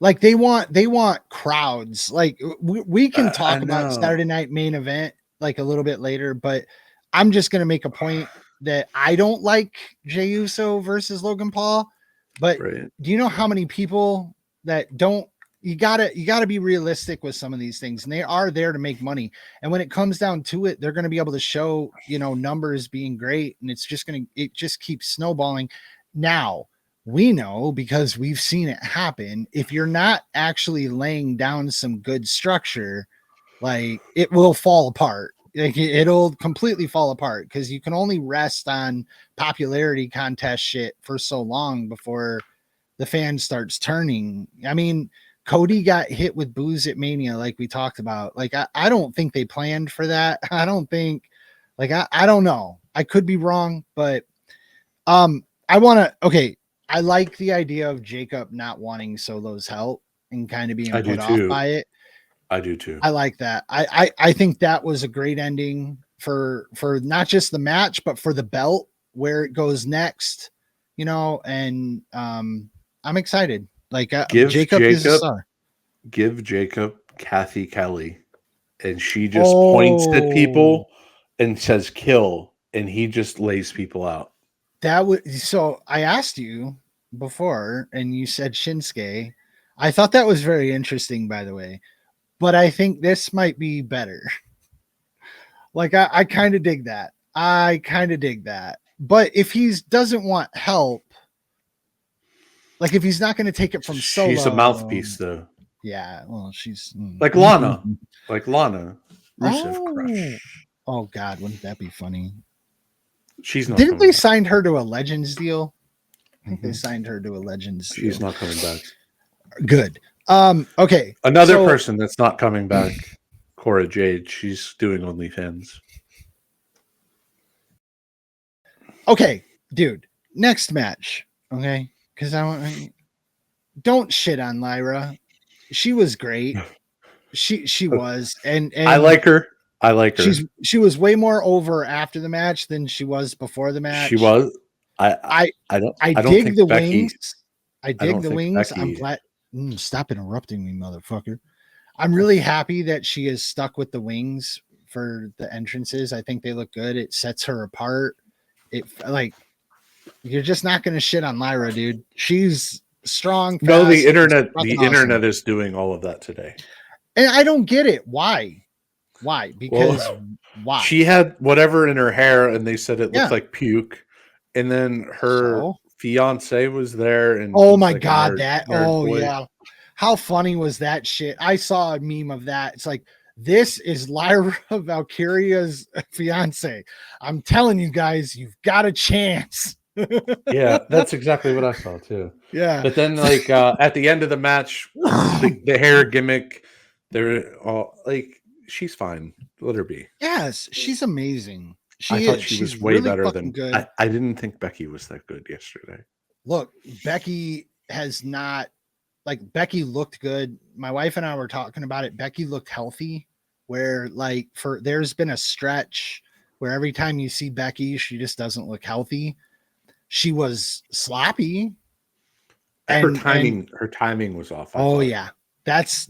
Like they want crowds. Like we can talk about Saturday night main event like a little bit later, but I'm just gonna make a point that I don't like Jey Uso versus Logan Paul. But do you know how many people that don't? You gotta be realistic with some of these things, and they are there to make money. And when it comes down to it, they're gonna be able to show numbers being great, and it just keeps snowballing. Now we know, because we've seen it happen, if you're not actually laying down some good structure, like it will fall apart. Like it'll completely fall apart, because you can only rest on popularity contest shit for so long before the fan starts turning. I mean, Cody got hit with booze at Mania, like we talked about. Like I don't think they planned for that. I don't think, like I don't know. I could be wrong, but I like the idea of Jacob not wanting Solo's help and kind of being put off by it. I do too. I like that. I think that was a great ending for not just the match, but for the belt, where it goes next, and I'm excited. Like Jacob is a star. Give Jacob Kathy Kelly, and she just points at people and says kill, and he just lays people out. So I asked you before, and you said Shinsuke. I thought that was very interesting, by the way. But I think this might be better. Like I kind of dig that. But if he doesn't want help, like if he's not going to take it from Solo, she's a mouthpiece, though. Yeah, well, she's like Lana, Rusev Crush. Oh God, wouldn't that be funny? She's not. Didn't they sign her to a Legends deal? I think they signed her to a Legends deal. She's not coming back. Good. Okay. Another person that's not coming back, Cora Jade. She's doing OnlyFans. Okay, dude. Next match. Okay, because don't shit on Lyra. She was great. She was, and I like her. She was way more over after the match than she was before the match. She was. I dig the wings. I dig the wings. Becky... I'm glad. Stop interrupting me, motherfucker. I'm really happy that she is stuck with the wings for the entrances. I think they look good. It sets her apart. You're just not going to shit on Lyra, dude. She's strong. Fast, no, the internet is doing all of that today. And I don't get it. Why? Why? Because why? She had whatever in her hair, and they said it looked Yeah. like puke. And then her So? fiance was there, and Oh he's my like a God, nerd boy. yeah. How funny was that shit? I saw a meme of that. It's like, this is Lyra Valkyria's fiance. I'm telling you guys, you've got a chance. Yeah, that's exactly what I saw too. Yeah. But then, like at the end of the match, the hair gimmick, they're all like, she's fine. Let her be. Yes, she's amazing. I She thought is. she She's was way really better fucking than good. I didn't think Becky was that good yesterday. Look, Becky has not, like, Becky looked good. My wife and I were talking about it. Becky looked healthy, where like there's been a stretch where every time you see Becky, she just doesn't look healthy. She was sloppy. Her And timing was off. oh yeah, that's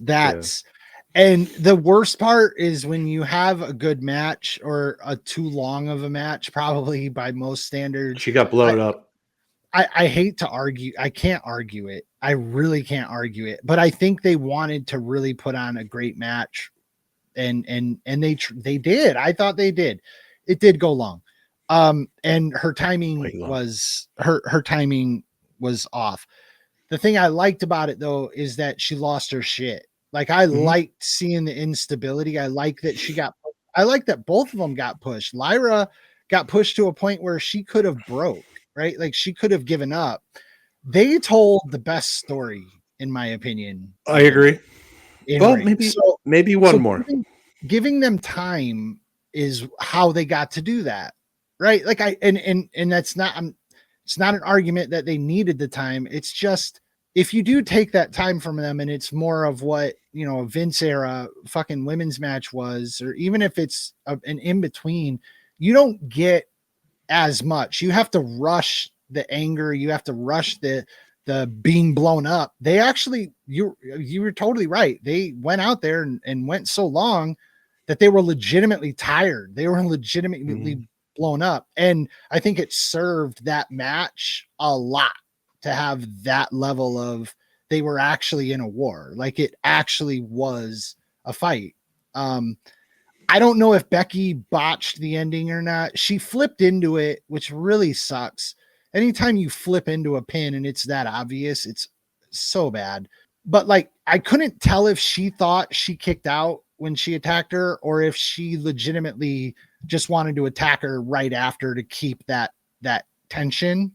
and the worst part is when you have a good match or a too long of a match, probably by most standards. She got blown up. I hate to argue. I can't argue it. I really can't argue it. But I think they wanted to really put on a great match, and they did. I thought they did. It did go long, and her timing was her timing was off. The thing I liked about it though is that she lost her shit. Like, I liked seeing the instability. I like that I like that both of them got pushed. Lyra got pushed to a point where she could have broke, right? Like, she could have given up. They told the best story, in my opinion. I agree. Well, maybe one more. Giving them time is how they got to do that, right? Like, and that's not, it's not an argument that they needed the time. It's just, if you do take that time from them and it's more of what, you know, a Vince era fucking women's match was, or even if it's an in-between, you don't get as much. You have to rush the anger. You have to rush the being blown up. They actually, you were totally right. They went out there and went so long that they were legitimately tired. They were legitimately blown up. And I think it served that match a lot to have that level of, they were actually in a war. Like, it actually was a fight. I don't know if Becky botched the ending or not. She flipped into it, which really sucks. Anytime you flip into a pin and it's that obvious, it's so bad. But like, I couldn't tell if she thought she kicked out when she attacked her, or if she legitimately just wanted to attack her right after to keep that tension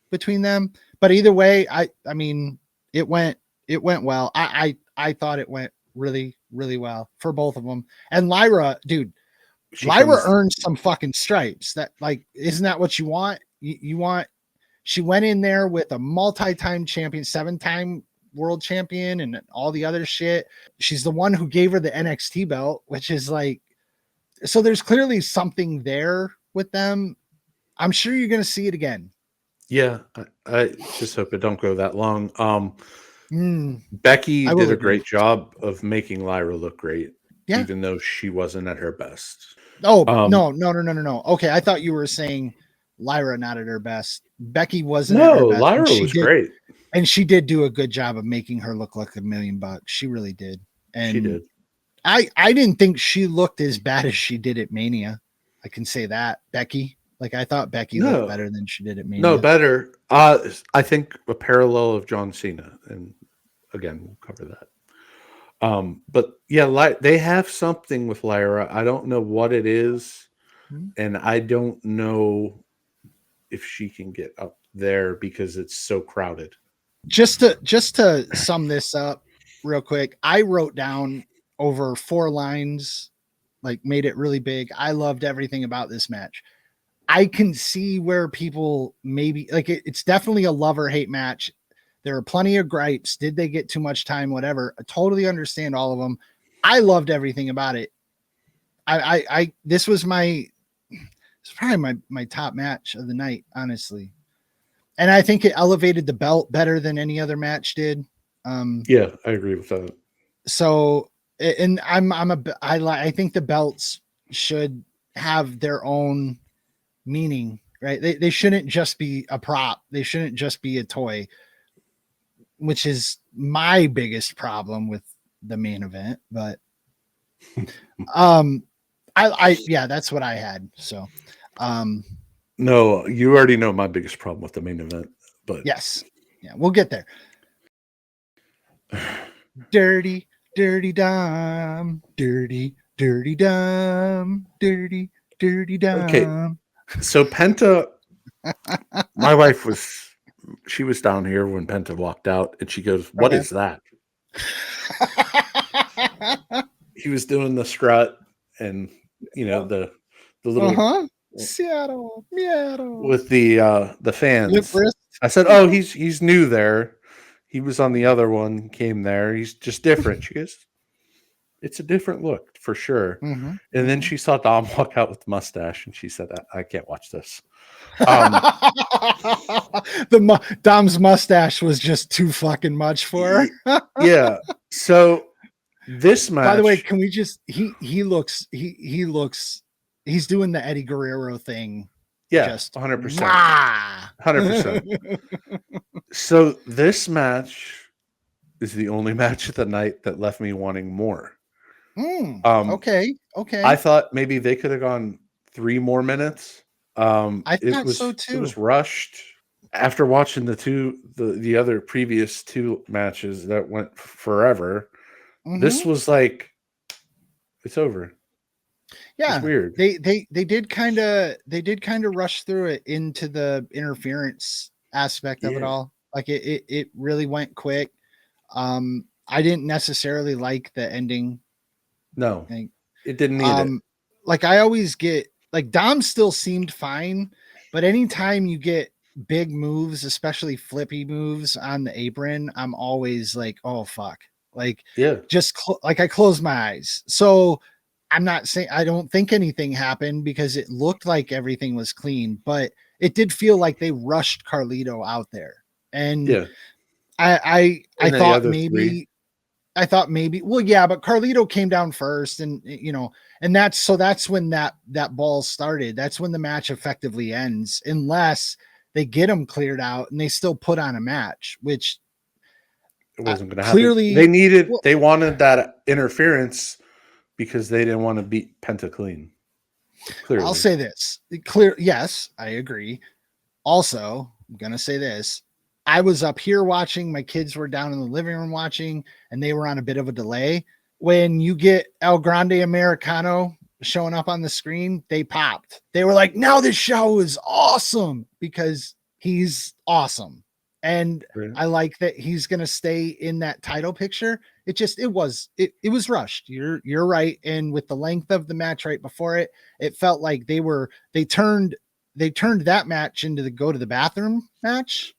between them. But either way, I mean, it went well. I thought it went really, really well for both of them. And Lyra, dude, Lyra earned some fucking stripes. That, like, isn't that what you want? You want, she went in there with a multi-time champion, 7-time world champion, and all the other shit. She's the one who gave her the NXT belt, which is like, so there's clearly something there with them. I'm sure you're going to see it again. Yeah, I just hope it don't go that long. Becky did a great job of making Lyra look great, even though she wasn't at her best. Oh, no. Okay, I thought you were saying Lyra not at her best. Becky wasn't at her best. Lyra was great. And she did do a good job of making her look like $1 million. She really did. And she did. I didn't think she looked as bad as she did at Mania. I can say that. Becky. Like, I thought Becky looked better than she did at Mania. No, better. I think a parallel of John Cena, and again, we'll cover that. But yeah, they have something with Lyra. I don't know what it is, and I don't know if she can get up there because it's so crowded. Just to sum this up real quick, I wrote down over 4 lines, like, made it really big. I loved everything about this match. I can see where people maybe, like, it's definitely a love or hate match. There are plenty of gripes. Did they get too much time? Whatever. I totally understand all of them. I loved everything about it. This was it's probably my top match of the night, honestly. And I think it elevated the belt better than any other match did. Yeah, I agree with that. So, and I think the belts should have their own meaning, right? They shouldn't just be a prop. They shouldn't just be a toy, which is my biggest problem with the main event. But Yeah, that's what I had. So, no, you already know my biggest problem with the main event, but yes, yeah, we'll get there. Dirty, dirty Dom, dirty, dirty Dom, dirty, dirty Dom. Okay. So Penta, my wife she was down here when Penta walked out, and she goes, "What is that?" He was doing the strut, and the little Seattle, Seattle with the fans. wrist. I said, "Oh, he's new there. He was on the other one, came there. He's just different." She goes, "It's a different look for sure." Mm-hmm. And then she saw Dom walk out with the mustache, and she said, "I can't watch this." Dom's mustache was just too fucking much for her. Yeah. So this match. By the way, can we just he looks he's doing the Eddie Guerrero thing. Yeah, just 100%. 100%. So this match is the only match of the night that left me wanting more. Okay. I thought maybe they could have gone 3 more minutes. I thought so too. It was rushed. After watching the other previous 2 matches that went forever, this was like, it's over. Yeah, it's weird. They did kind of rush through it into the interference aspect of it all. Like it really went quick. I didn't necessarily like the ending. No, it didn't need it. Like I always get like Dom still seemed fine, but anytime you get big moves, especially flippy moves on the apron, I'm always like, oh fuck. Like, just like I close my eyes. So I'm not saying I don't think anything happened because it looked like everything was clean, but it did feel like they rushed Carlito out there. And I thought maybe 3. Well, yeah, but Carlito came down first, and and that's when that ball started. That's when the match effectively ends, unless they get him cleared out and they still put on a match, which it wasn't going to happen. Clearly, they wanted that interference because they didn't want to beat Penta clean. Clearly, I'll say this. Yes, I agree. Also, I'm going to say this. I was up here watching, my kids were down in the living room watching, and they were on a bit of a delay. When you get El Grande Americano showing up on the screen, they popped. They were like, now this show is awesome because he's awesome. And I like that he's going to stay in that title picture. It was rushed. You're right. And with the length of the match right before it, it felt like they turned that match into the go to the bathroom match.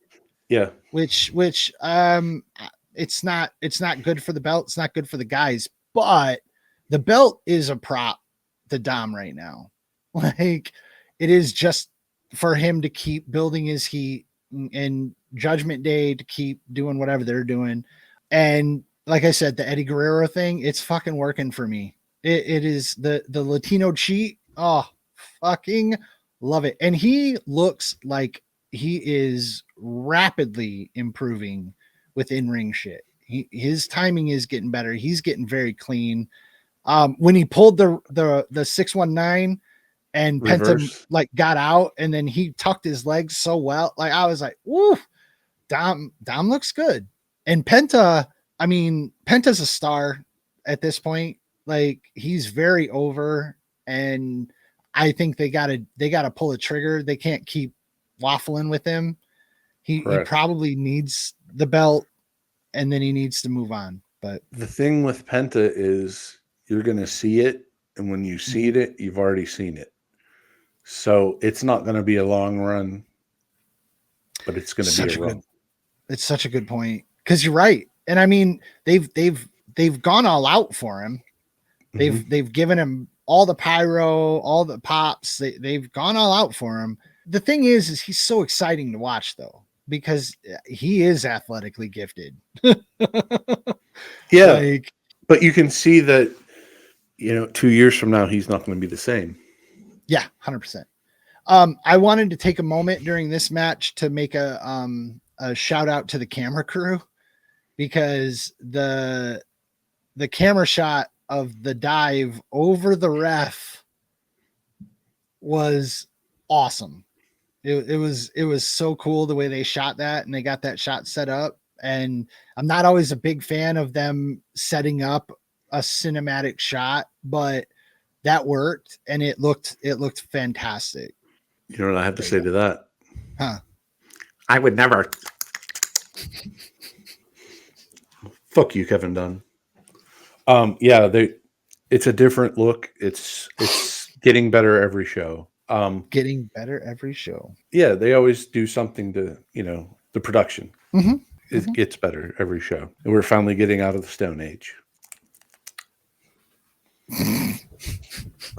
Yeah. Which it's not good for the belt. It's not good for the guys, but the belt is a prop to Dom right now. Like, it is just for him to keep building his heat and Judgment Day to keep doing whatever they're doing. And like I said, the Eddie Guerrero thing, it's fucking working for me. It is the Latino cheat. Oh, fucking love it. And he looks like he is rapidly improving with in-ring shit. His timing is getting better. He's getting very clean. When he pulled the 619 and Penta like got out, and then he tucked his legs so well, like I was like, woo, Dom looks good. And Penta, I mean, Penta's a star at this point. Like, he's very over, and I think they gotta pull a trigger. They can't keep waffling with him. He probably needs the belt, and then he needs to move on. But the thing with Penta is you're going to see it, and when you see it, you've already seen it. So it's not going to be a long run, but it's going to be a run. It's such a good point, because you're right. And I mean, they've gone all out for him. They've given him all the pyro, all the pops. They've gone all out for him. The thing is he's so exciting to watch, though, because he is athletically gifted. Yeah, but you can see that, 2 years from now, he's not going to be the same. Yeah, 100%. I wanted to take a moment during this match to make a shout out to the camera crew, because the camera shot of the dive over the ref was awesome. It was so cool the way they shot that, and they got that shot set up. And I'm not always a big fan of them setting up a cinematic shot, but that worked, and it looked fantastic. You know what I have to say to that? Huh? I would never. Fuck you, Kevin Dunn. Yeah, it's a different look. It's getting better every show. Getting better every show. Yeah, they always do something to, the production. Mm-hmm. It gets better every show. And we're finally getting out of the Stone Age.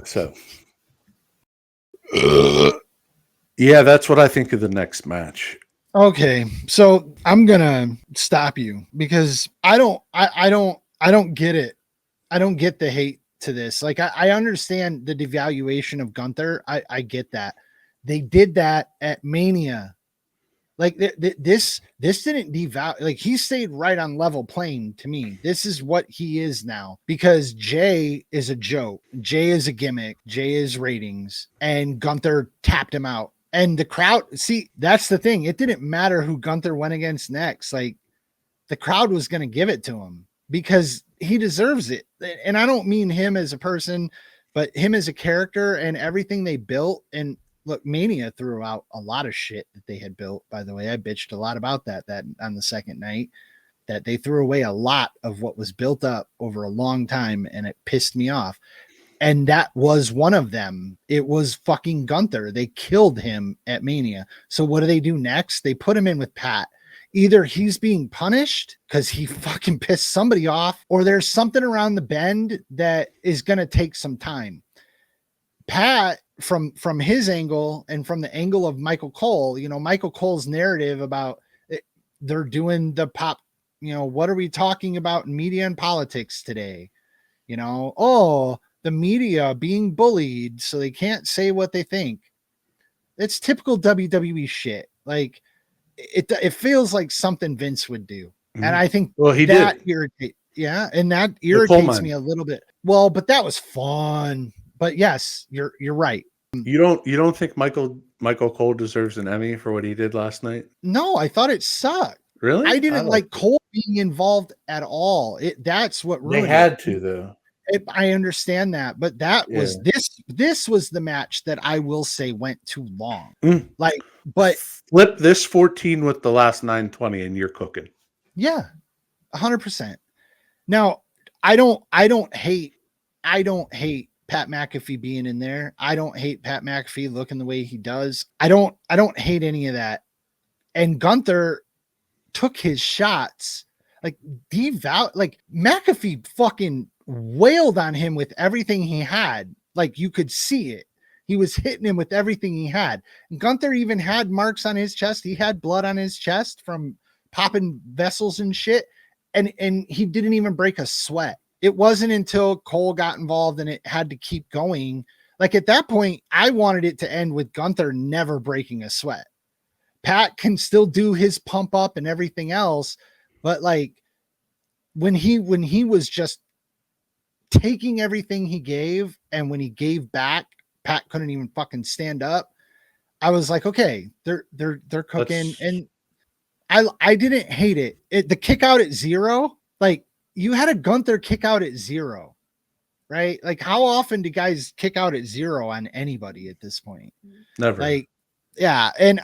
So, yeah, that's what I think of the next match. Okay, so I'm gonna stop you because I don't get it. I don't get the hate to this. Like, I understand the devaluation of Gunther. I get that. They did that at Mania. Like this didn't devalue. Like, he stayed right on level playing to me. This is what he is now, because Jay is a joke. Jay is a gimmick. Jay is ratings, and Gunther tapped him out. And the crowd, see, that's the thing. It didn't matter who Gunther went against next. Like, the crowd was going to give it to him because he deserves it. And I don't mean him as a person, but him as a character and everything they built. And look, Mania threw out a lot of shit that they had built, by the way. I bitched a lot about that on the second night, that they threw away a lot of what was built up over a long time, and it pissed me off. And that was one of them. It was fucking Gunther. They killed him at Mania. So what do they do next? They put him in with Pat. Either he's being punished because he fucking pissed somebody off, or there's something around the bend that is going to take some time. Pat, from his angle and from the angle of Michael Cole, Michael Cole's narrative about it, they're doing the pop, what are we talking about in media and politics today? The media being bullied so they can't say what they think. It's typical WWE shit. Like, it feels like something Vince would do. Mm-hmm. And I think he did. And that irritates me a little bit. Well, but that was fun. But yes, you're right. You don't think Michael Cole deserves an Emmy for what he did last night? No, I thought it sucked. Really? I didn't like Cole being involved at all. That's what ruined it. They had to, though. I understand that, but was this was the match that I will say went too long. Like, but flip this 14 with the last 920 and you're cooking. Yeah, 100%. Now, I don't hate Pat McAfee being in there. I don't hate Pat McAfee looking the way he does. I don't hate any of that. And Gunther took his shots, like McAfee fucking wailed on him with everything he had. Like, you could see it. He was hitting him with everything he had. And Gunther even had marks on his chest. He had blood on his chest from popping vessels and shit. And he didn't even break a sweat. It wasn't until Cole got involved and it had to keep going. Like, at that point, I wanted it to end with Gunther never breaking a sweat. Pat can still do his pump up and everything else. But like, when he was just taking everything he gave, and when he gave back, Pat couldn't even fucking stand up. I was like, okay, they're cooking. And I didn't hate it. The kick out at 0, like, you had a Gunther kick out at 0, right? Like, how often do guys kick out at 0 on anybody at this point? Never. Like, yeah. And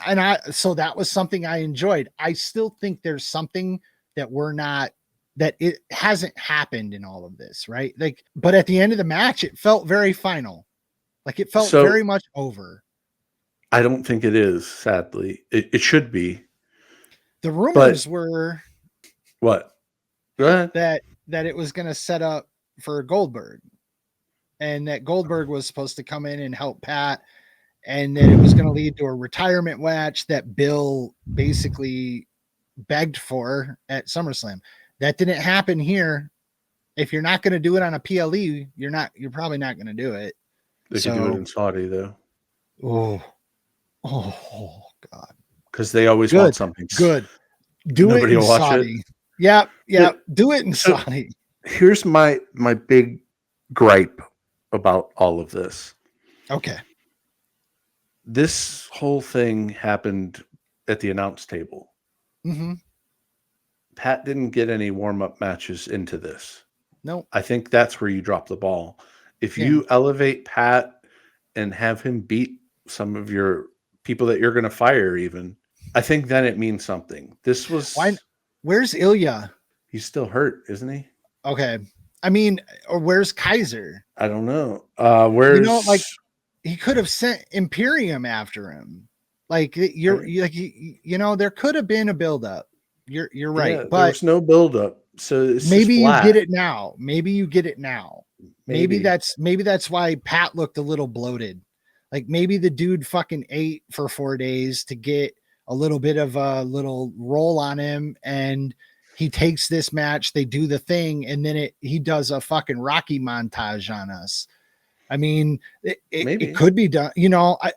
so that was something I enjoyed. I still think there's something that it hasn't happened in all of this, right? Like, but at the end of the match, it felt very final. Like, it felt very much over. I don't think it is, sadly. It should be. The rumors were what? Go ahead. That it was going to set up for Goldberg, and that Goldberg was supposed to come in and help Pat, and that it was going to lead to a retirement match that Bill basically begged for at SummerSlam. That didn't happen here. If you're not going to do it on a PLE, you're probably not going to do it. They could do it in Saudi, though. Oh God. Because they always want something good. Nobody it in Saudi. Yeah. Do it in Saudi. Here's my big gripe about all of this. Okay. This whole thing happened at the announce table. Mm-hmm. Pat didn't get any warm-up matches into this. Nope. I think that's where you drop the ball. If Yeah. you elevate Pat and have him beat some of your people that you're going to fire, even, I think then it means something. This was Where's Ilya? He's still hurt, isn't he? Okay. I mean, or where's Kaiser? I don't know. Like he could have sent Imperium after him. Like there could have been a buildup. You're right, yeah, but there's no buildup. So it's maybe just you flat. get it now. Maybe that's why Pat looked a little bloated. Like maybe the dude fucking ate for 4 days to get a little bit of a little roll on him, and he takes this match, they do the thing, and then he does a fucking Rocky montage on us. I mean, it could be done.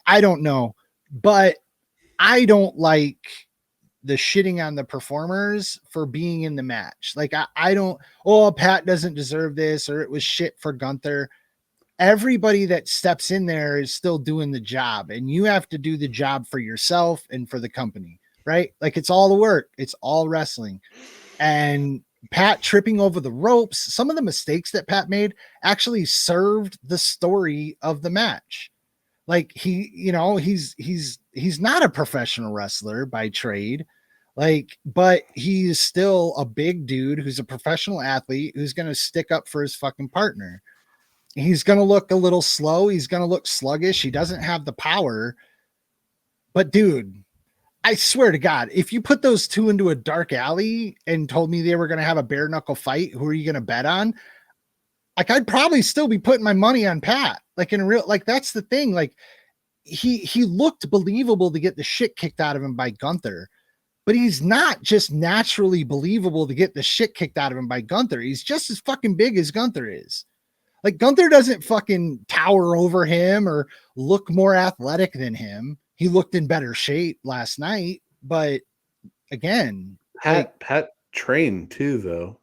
I don't know, but I don't like the shitting on the performers for being in the match. Like I don't, Pat doesn't deserve this, or it was shit for Gunther. Everybody that steps in there is still doing the job, and you have to do the job for yourself and for the company, right? Like it's all the work. It's all wrestling. And Pat tripping over the ropes, some of the mistakes that Pat made actually served the story of the match. Like he's not a professional wrestler by trade, but he's still a big dude who's a professional athlete who's going to stick up for his fucking partner. He's going to look a little slow. He's going to look sluggish. He doesn't have the power, but dude, I swear to God, if you put those two into a dark alley and told me they were going to have a bare knuckle fight, who are you going to bet on? Like, I'd probably still be putting my money on Pat. Like that's the thing. Like he looked believable to get the shit kicked out of him by Gunther, but he's not just naturally believable to get the shit kicked out of him by Gunther. He's just as fucking big as Gunther is. Like Gunther doesn't fucking tower over him or look more athletic than him. He looked in better shape last night, but again, Pat trained too, though.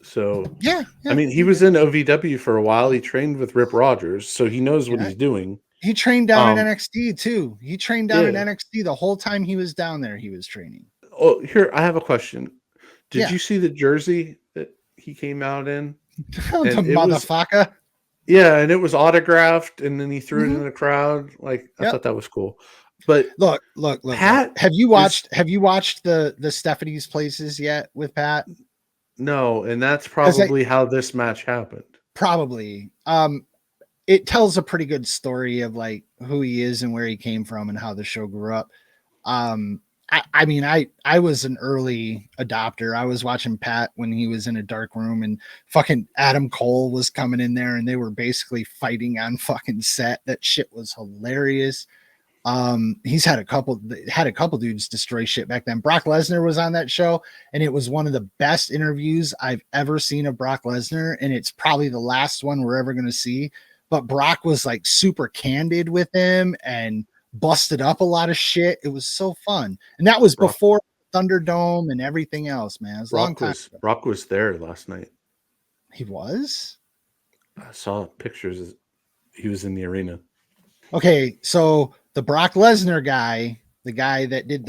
So yeah. I mean, he was in OVW for a while. He trained with Rip Rogers, so he knows what he's doing. He trained down in NXT too. He trained down in NXT the whole time he was down there. He was training. Oh, here I have a question. Did you see the jersey that he came out in? The motherfucker. And it was autographed, and then he threw it in the crowd. Like I thought that was cool. But look, Pat, have you watched the Stephanie's Places yet with Pat? No, and that's probably how this match happened. Probably. It tells a pretty good story of like who he is and where he came from and how the show grew up. I mean, I was an early adopter. I was watching Pat when he was in a dark room and fucking Adam Cole was coming in there and they were basically fighting on fucking set. That shit was hilarious. He's had a couple dudes destroy shit back then. Brock Lesnar was on that show, and it was one of the best interviews I've ever seen of Brock Lesnar, and it's probably the last one we're ever going to see. But Brock was like super candid with him and busted up a lot of shit. It was so fun, and that was before Thunderdome and everything else, man. It was a long time ago. Brock was there last night. He was? I saw pictures. He was in the arena. Okay, so the Brock Lesnar guy, the guy that did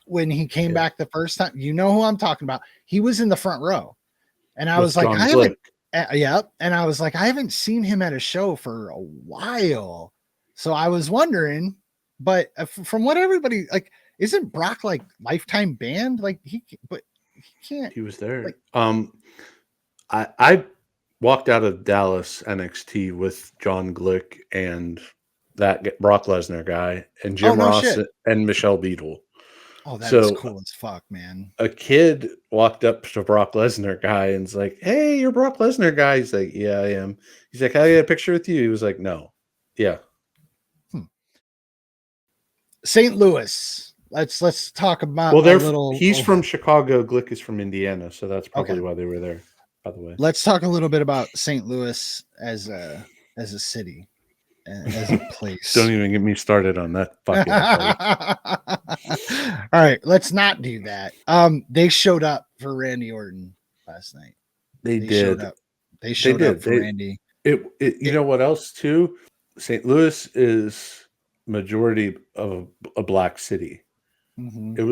when he came back the first time, you know who I'm talking about. He was in the front row, and I was like, and I was like, I haven't seen him at a show for a while, so I was wondering. But from what everybody like, isn't Brock like lifetime banned? Like he can't. He was there. Like, I walked out of Dallas NXT with John Glick and that Brock Lesnar guy and Jim Ross and Michelle Beadle. Oh, that's cool as fuck, man. A kid walked up to Brock Lesnar guy and was like, "Hey, you're Brock Lesnar guy." He's like, "Yeah, I am." He's like, "Can I get a picture with you?" He was like, "No." Yeah. St. Louis. Let's talk about he's from Chicago. Glick is from Indiana, so that's probably why they were there, by the way. Let's talk a little bit about St. Louis as a city. As a place. Don't even get me started on that fucking All right, let's not do that. They showed up for Randy Orton last night. They did. Showed up. They showed up for Randy. You know what else too? St. Louis is majority of a black city. Mm-hmm. It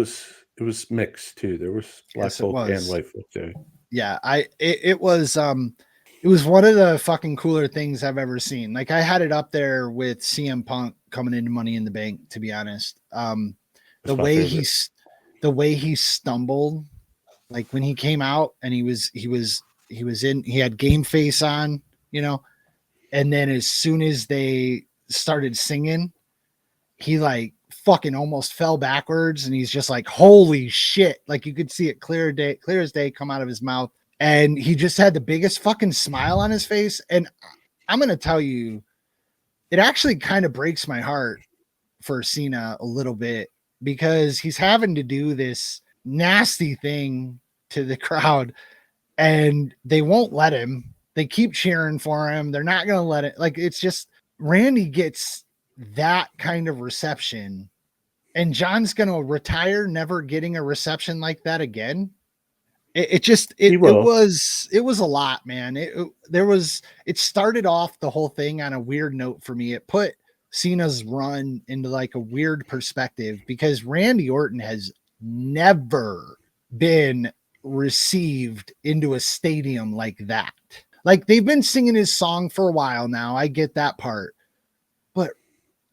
was mixed too. There was black folk and white folk there. Yeah, it was one of the fucking cooler things I've ever seen. Like I had it up there with CM Punk coming into Money in the Bank, to be honest. The way he stumbled, like when he came out and he had game face on, you know, and then as soon as they started singing, he like fucking almost fell backwards, and he's just like, holy shit. Like you could see it clear as day come out of his mouth. And he just had the biggest fucking smile on his face. And I'm going to tell you, it actually kind of breaks my heart for Cena a little bit, because he's having to do this nasty thing to the crowd and they won't let him. They keep cheering for him. They're not going to let it. Like, it's just Randy gets that kind of reception, and John's going to retire never getting a reception like that again. It was a lot, man. It started off the whole thing on a weird note for me. It put Cena's run into like a weird perspective, because Randy Orton has never been received into a stadium like that. Like, they've been singing his song for a while now. I get that part. But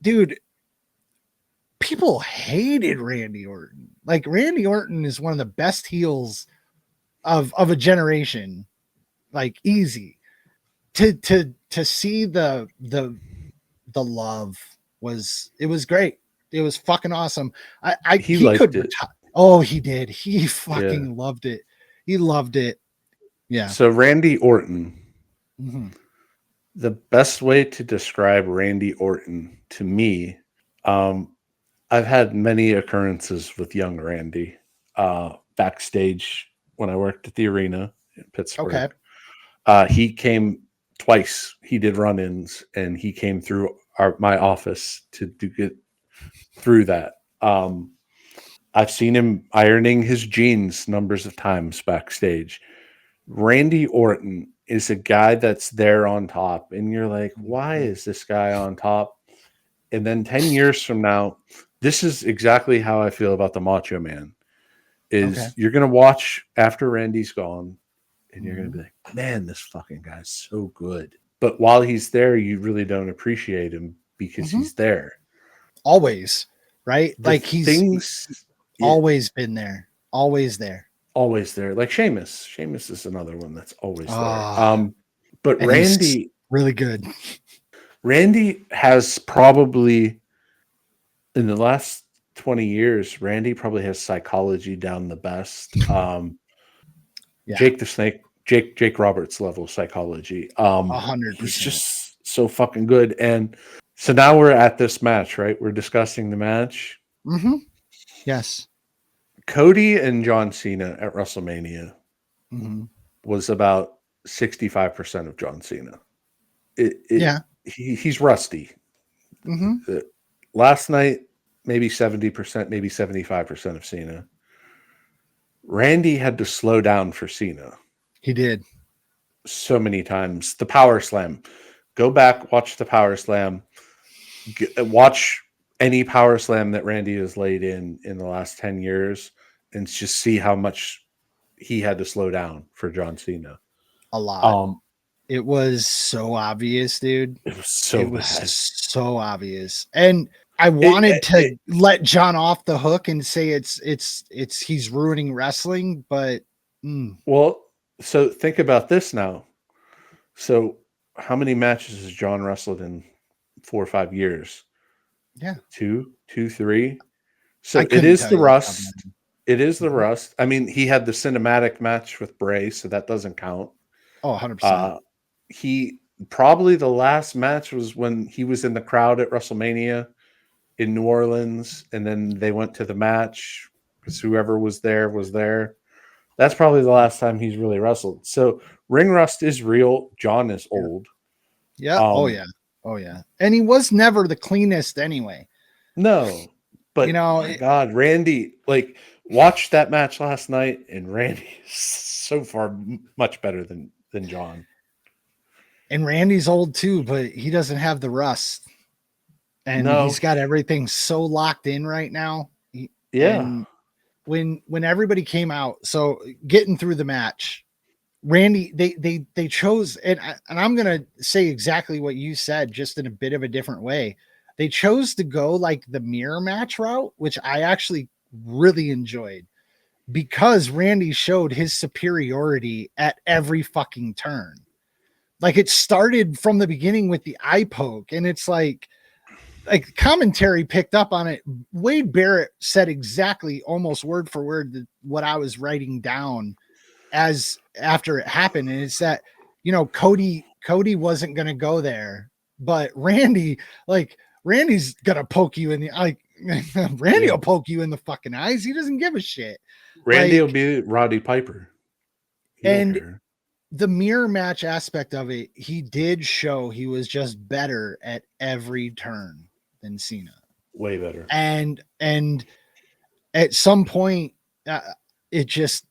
dude, people hated Randy Orton. Like, Randy Orton is one of the best heels of a generation. Like, easy. To see the love was great. It was fucking awesome. He liked it. Oh, he did. He fucking loved it. He loved it. Yeah. So Randy Orton. Mm-hmm. The best way to describe Randy Orton to me, I've had many occurrences with young Randy backstage when I worked at the arena in Pittsburgh. Okay. He came twice. He did run-ins, and he came through my office to get through that. I've seen him ironing his jeans numbers of times backstage. Randy Orton is a guy that's there on top, and you're like, why is this guy on top? And then 10 years from now, this is exactly how I feel about the Macho Man. You're going to watch after Randy's gone, and you're going to be like, man, this fucking guy's so good. But while he's there, you really don't appreciate him because he's there. Always, right? Like, he's always been there. Always there. Always there. Like Sheamus. Sheamus is another one that's always there. But Randy, really good. Randy has probably, in the last 20 years, Randy probably has psychology down the best. Jake the Snake, Jake Roberts level psychology. 100%. He's just so fucking good. And so now we're at this match, right? We're discussing the match. Mm-hmm. Yes. Cody and John Cena at WrestleMania was about 65% of John Cena. He's rusty. Last night, maybe 70%, maybe 75% of Cena. Randy had to slow down for Cena. He did. So many times. The Power Slam. Go back, watch the Power Slam. Watch any Power Slam that Randy has laid in the last 10 years, and just see how much he had to slow down for John Cena. A lot. It was so obvious, dude. It was so obvious. And I wanted to let John off the hook and say it's he's ruining wrestling, but well, so think about this now. So how many matches has John wrestled in 4 or 5 years? Yeah. 2, 3. So it is the rust. It is the rust. I mean, he had the cinematic match with Bray, so that doesn't count. Oh, 100%. He probably the last match was when he was in the crowd at WrestleMania in New Orleans, and then they went to the match because whoever was there was there. That's probably the last time he's really wrestled. So ring rust is real. John is old. Yeah. Oh yeah. And he was never the cleanest anyway. No, but my God, Randy, like, watched that match last night, and Randy is so far much better than John. And Randy's old too, but he doesn't have the rust. And No. he's got everything so locked in right now. Yeah. And when everybody came out, so getting through the match, Randy, they chose, and I'm gonna say exactly what you said, just in a bit of a different way. They chose to go like the mirror match route, which I actually really enjoyed, because Randy showed his superiority at every fucking turn. Like, it started from the beginning with the eye poke, and it's like commentary picked up on it. Wade Barrett said exactly, almost word for word, what I was writing down as after it happened. And it's that, Cody wasn't going to go there, but Randy's going to poke you in the eye. Randy will poke you in the fucking eyes. He doesn't give a shit. Randy will be Roddy Piper. And the mirror match aspect of it, he did show he was just better at every turn than Cena. Way better. And at some point, it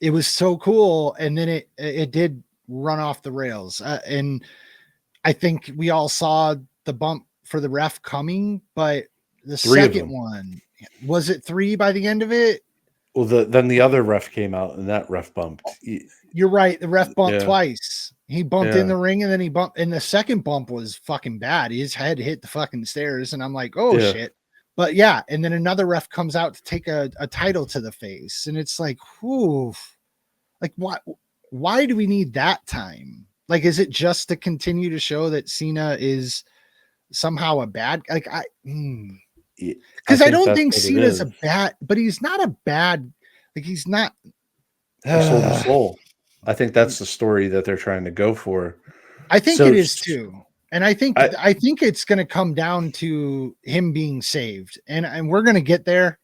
was so cool. And then it did run off the rails. And I think we all saw the bump for the ref coming, but the second one, was it 3 by the end of it? Well, then the other ref came out and that ref bumped. You're right. The ref bumped twice. He bumped in the ring, and then he bumped, and the second bump was fucking bad. His head hit the fucking stairs, and I'm like, oh shit. But yeah, and then another ref comes out to take a title to the face, and it's like, whew, like why do we need that time? Like, is it just to continue to show that Cena is somehow a bad, like because I don't think Cena's a bad, but he's not a bad, like he's not. He sold his soul. I think that's the story that they're trying to go for. I think it is too. And I think it's going to come down to him being saved. And we're going to get there,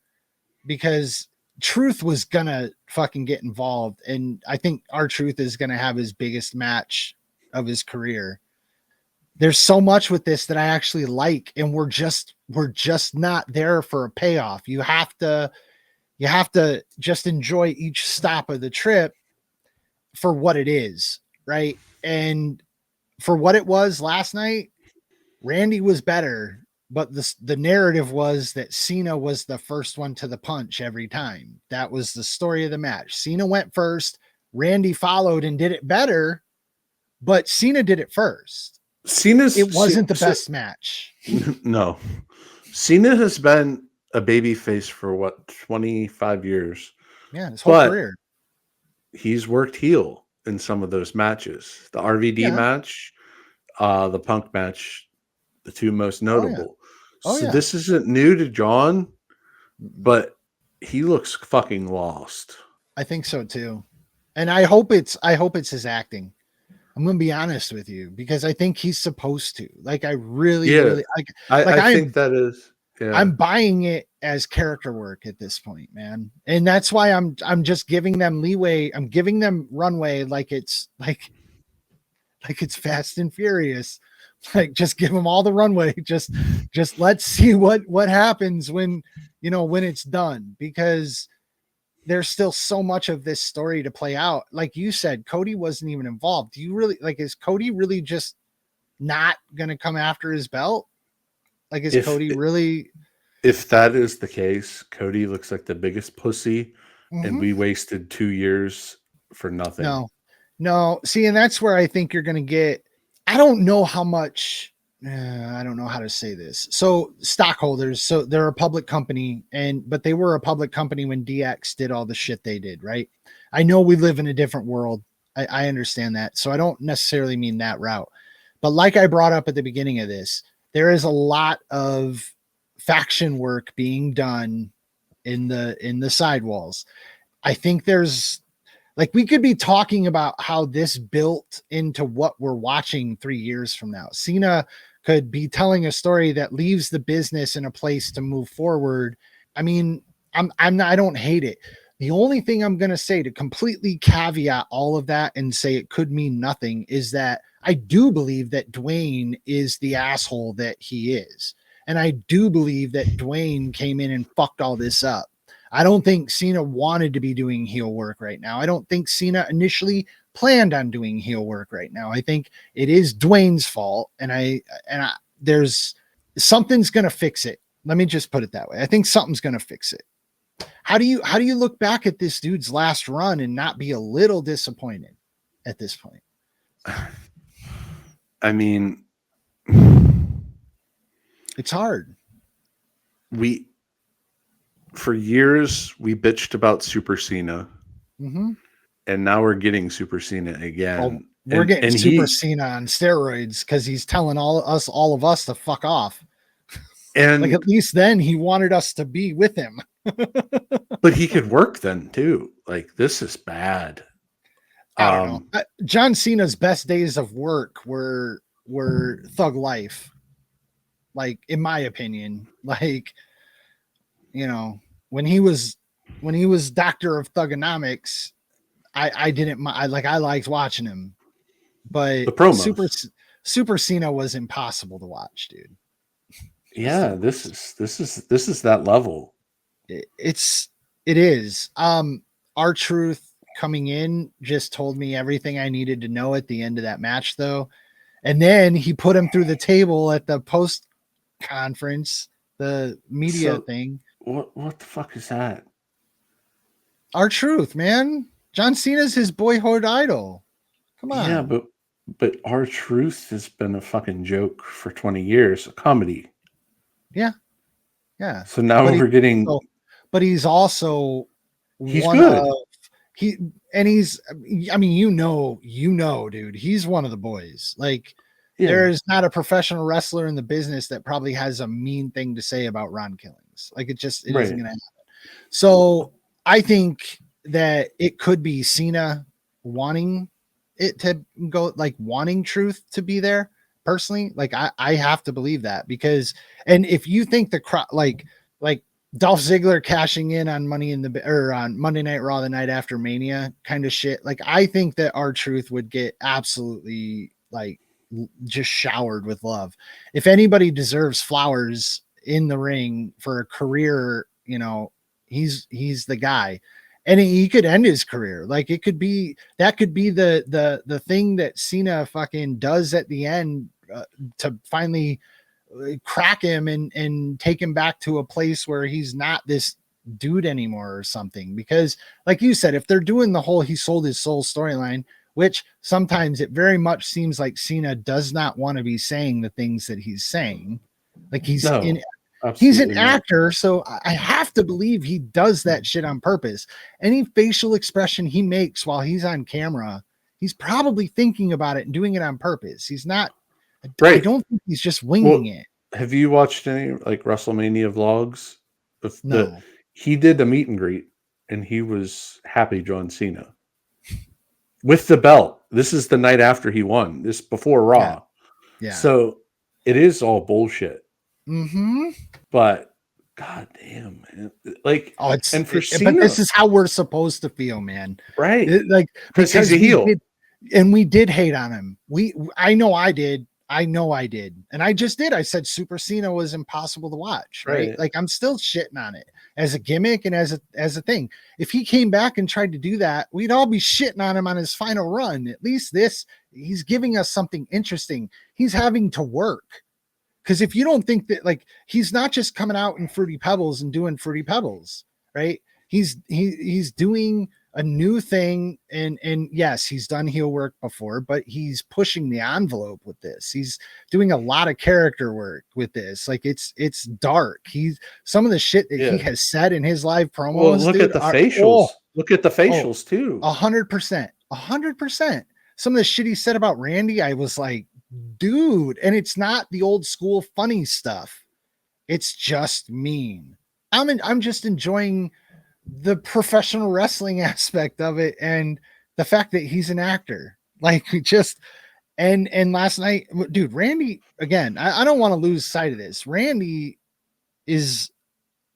because Truth was going to fucking get involved. And I think R-Truth is going to have his biggest match of his career. There's so much with this that I actually like, and we're just not there for a payoff. You have to just enjoy each stop of the trip for what it is, right? And for what it was last night, Randy was better, but the narrative was that Cena was the first one to the punch every time. That was the story of the match. Cena went first, Randy followed and did it better, but Cena did it first. It wasn't the best match. No. Cena has been a baby face for 25 years. Yeah, his whole career. He's worked heel in some of those matches. The RVD match, the Punk match, the two most notable. This isn't new to John, but he looks fucking lost. I think so too. And I hope it's his acting. I'm going to be honest with you, because I think he's supposed to. Like, I really like. I think that is. Yeah. I'm buying it as character work at this point, man, and that's why I'm just giving them leeway. I'm giving them runway, like it's Fast and Furious. Like, just give them all the runway. Just let's see what happens when it's done, because there's still so much of this story to play out. Like you said, Cody wasn't even involved. Do you really, like, is Cody really just not going to come after his belt? Like, is Cody really? If that is the case, Cody looks like the biggest pussy, and we wasted 2 years for nothing. No. See, and that's where I think you're going to get, I don't know how much, I don't know how to say this. So stockholders, so they're a public company, but they were a public company when DX did all the shit they did, right? I know we live in a different world. I understand that. So I don't necessarily mean that route. But like I brought up at the beginning of this, there is a lot of faction work being done in the sidewalls. I think there's, like, we could be talking about how this built into what we're watching 3 years from now. Cena could be telling a story that leaves the business in a place to move forward. I mean, I don't hate it. The only thing I'm going to say to completely caveat all of that and say it could mean nothing is that I do believe that Dwayne is the asshole that he is. And I do believe that Dwayne came in and fucked all this up. I don't think Cena wanted to be doing heel work right now. I don't think Cena initially planned on doing heel work right now. I think it is Dwayne's fault, and there's something's going to fix it. Let me just put it that way. I think something's going to fix it. How do you look back at this dude's last run and not be a little disappointed at this point? I mean, it's hard. For years we bitched about Super Cena, mm-hmm. and now we're getting Super Cena again. Well, we're getting Super Cena on steroids because he's telling all of us to fuck off. And like, at least then he wanted us to be with him. But he could work then too. Like, this is bad. I don't know. John Cena's best days of work were Thug Life. Like, in my opinion, like, you know, when he was Doctor of Thugonomics, I liked watching him, but the promos. Super Cena was impossible to watch, dude. Yeah, this is that level. It is. R-Truth coming in just told me everything I needed to know at the end of that match, though. And then he put him through the table at the post conference, the media thing. What the fuck is that? R-Truth, man. John Cena's his boyhood idol. Come on. Yeah, but R-Truth has been a fucking joke for 20 years, a comedy. Yeah. Yeah. So now we're getting but he's also he's good. I mean, you know, dude, he's one of the boys. Like, there is not a professional wrestler in the business that probably has a mean thing to say about Ron Killings. Like, it isn't going to happen. So I think that it could be Cena wanting it to go, like, wanting Truth to be there. Personally, like, I have to believe that, because, and if you think the crowd, like Dolph Ziggler cashing in on on Monday Night Raw the night after Mania kind of shit, like, I think that R-Truth would get absolutely, like, just showered with love. If anybody deserves flowers in the ring for a career, you know, he's the guy. And he could end his career. Like, that could be the thing that Cena fucking does at the end to finally crack him and take him back to a place where he's not this dude anymore or something. Because, like you said, if they're doing the whole he sold his soul storyline, which sometimes it very much seems like Cena does not want to be saying the things that he's saying. Like, he's an actor, so I have to believe he does that shit on purpose. Any facial expression he makes while he's on camera, he's probably thinking about it and doing it on purpose. He's not. Right. I don't think he's just winging it. Have you watched any, like, WrestleMania vlogs? No. He did a meet and greet, and he was happy John Cena with the belt. This is the night after he won. This before Raw. Yeah. So it is all bullshit. Mm-hmm. But god damn, man. Like, but this is how we're supposed to feel, man. Right. Because he's a heel. We did hate on him. I know I did. And I just did. I said Super Cena was impossible to watch. Right. Like, I'm still shitting on it as a gimmick and as a thing. If he came back and tried to do that, we'd all be shitting on him on his final run. At least he's giving us something interesting. He's having to work. Because if you don't think that, like, he's not just coming out in Fruity Pebbles and doing Fruity Pebbles, right? He's doing a new thing, and yes, he's done heel work before, but he's pushing the envelope with this. He's doing a lot of character work with this. Like, it's dark. Some of the shit that he has said in his live promos. Well, look at the facials. Look at the facials too. 100%. Some of the shit he said about Randy, I was like, dude, and it's not the old school funny stuff. It's just mean. I'm just enjoying the professional wrestling aspect of it, and the fact that he's an actor. Like, just and last night, dude, Randy, again, I don't want to lose sight of this. Randy is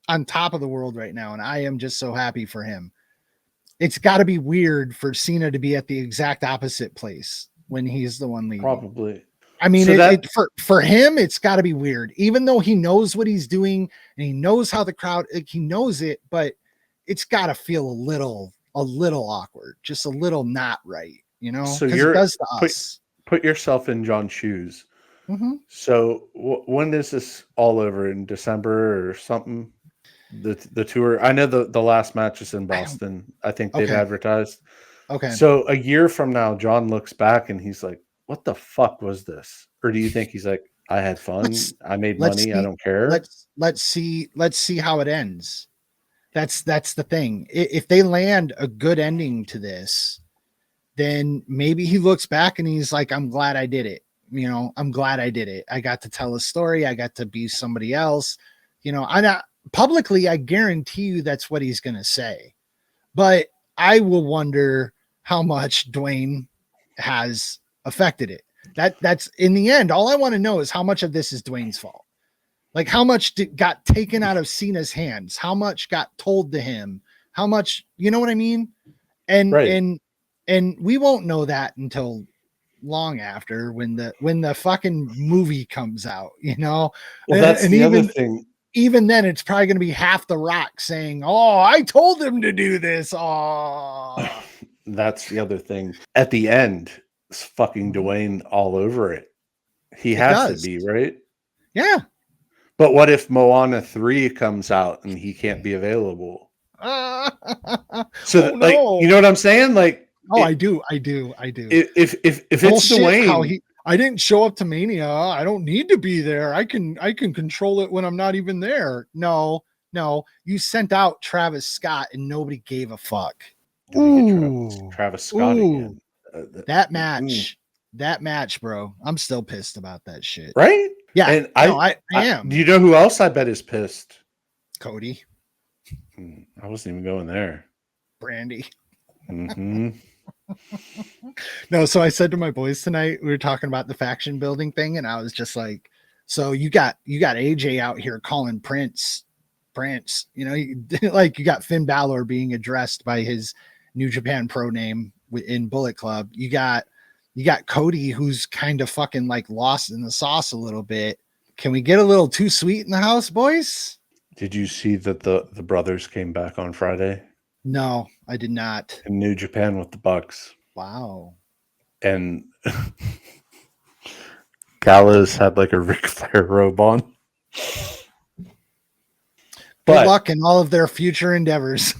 on top of the world right now, and I am just so happy for him. It's got to be weird for Cena to be at the exact opposite place when he's the one leading. Probably. I mean, for him, it's got to be weird, even though he knows what he's doing and he knows how the crowd, like, he knows it, but it's got to feel a little awkward, just a little not right, So because it does to us. put yourself in John's shoes. Mm-hmm. So when is this all over, in December or something? The tour. I know the last match is in Boston. I think they've Okay. advertised. Okay. So a year from now, John looks back and he's like, "What the fuck was this?" Or do you think he's like, "I had fun. I made money. I don't care." Let's see how it ends. That's the thing. If they land a good ending to this, then maybe he looks back and he's like, I'm glad I did it. I'm glad I did it. I got to tell a story. I got to be somebody else. I'm not publicly, I guarantee you that's what he's going to say. But I will wonder how much Dwayne has affected it. That's in the end, all I want to know is how much of this is Dwayne's fault. Like how much got taken out of Cena's hands, how much got told to him, how much, you know what I mean? And Right. and we won't know that until long after when the fucking movie comes out, Well, that's and the other thing. even then it's probably going to be half the Rock saying, "Oh, I told him to do this." Oh, That's the other thing. At the end, it's fucking Dwayne all over it. He has to be, right? Yeah. But what if Moana 3 comes out and he can't be available? So, like, you know what I'm saying? Like, I do. If it's Dwayne, I didn't show up to Mania. I don't need to be there. I can control it when I'm not even there. No, you sent out Travis Scott and nobody gave a fuck. Travis Scott again. That match, bro. I'm still pissed about that shit. Right? Yeah. And I am. Do you know who else I bet is pissed? Cody. I wasn't even going there. Brandy. Mm-hmm. No, so I said to my boys tonight, we were talking about the faction building thing, and I was just like, so you got AJ out here calling Prince, like you got Finn Balor being addressed by his New Japan Pro name in Bullet Club. You got Cody, who's kind of fucking like lost in the sauce a little bit. Can we get a little too sweet in the house, boys? Did you see that the brothers came back on Friday? No, I did not. In New Japan with the Bucks. Wow. And Gallows had like a Ric Flair robe on. Good luck in all of their future endeavors.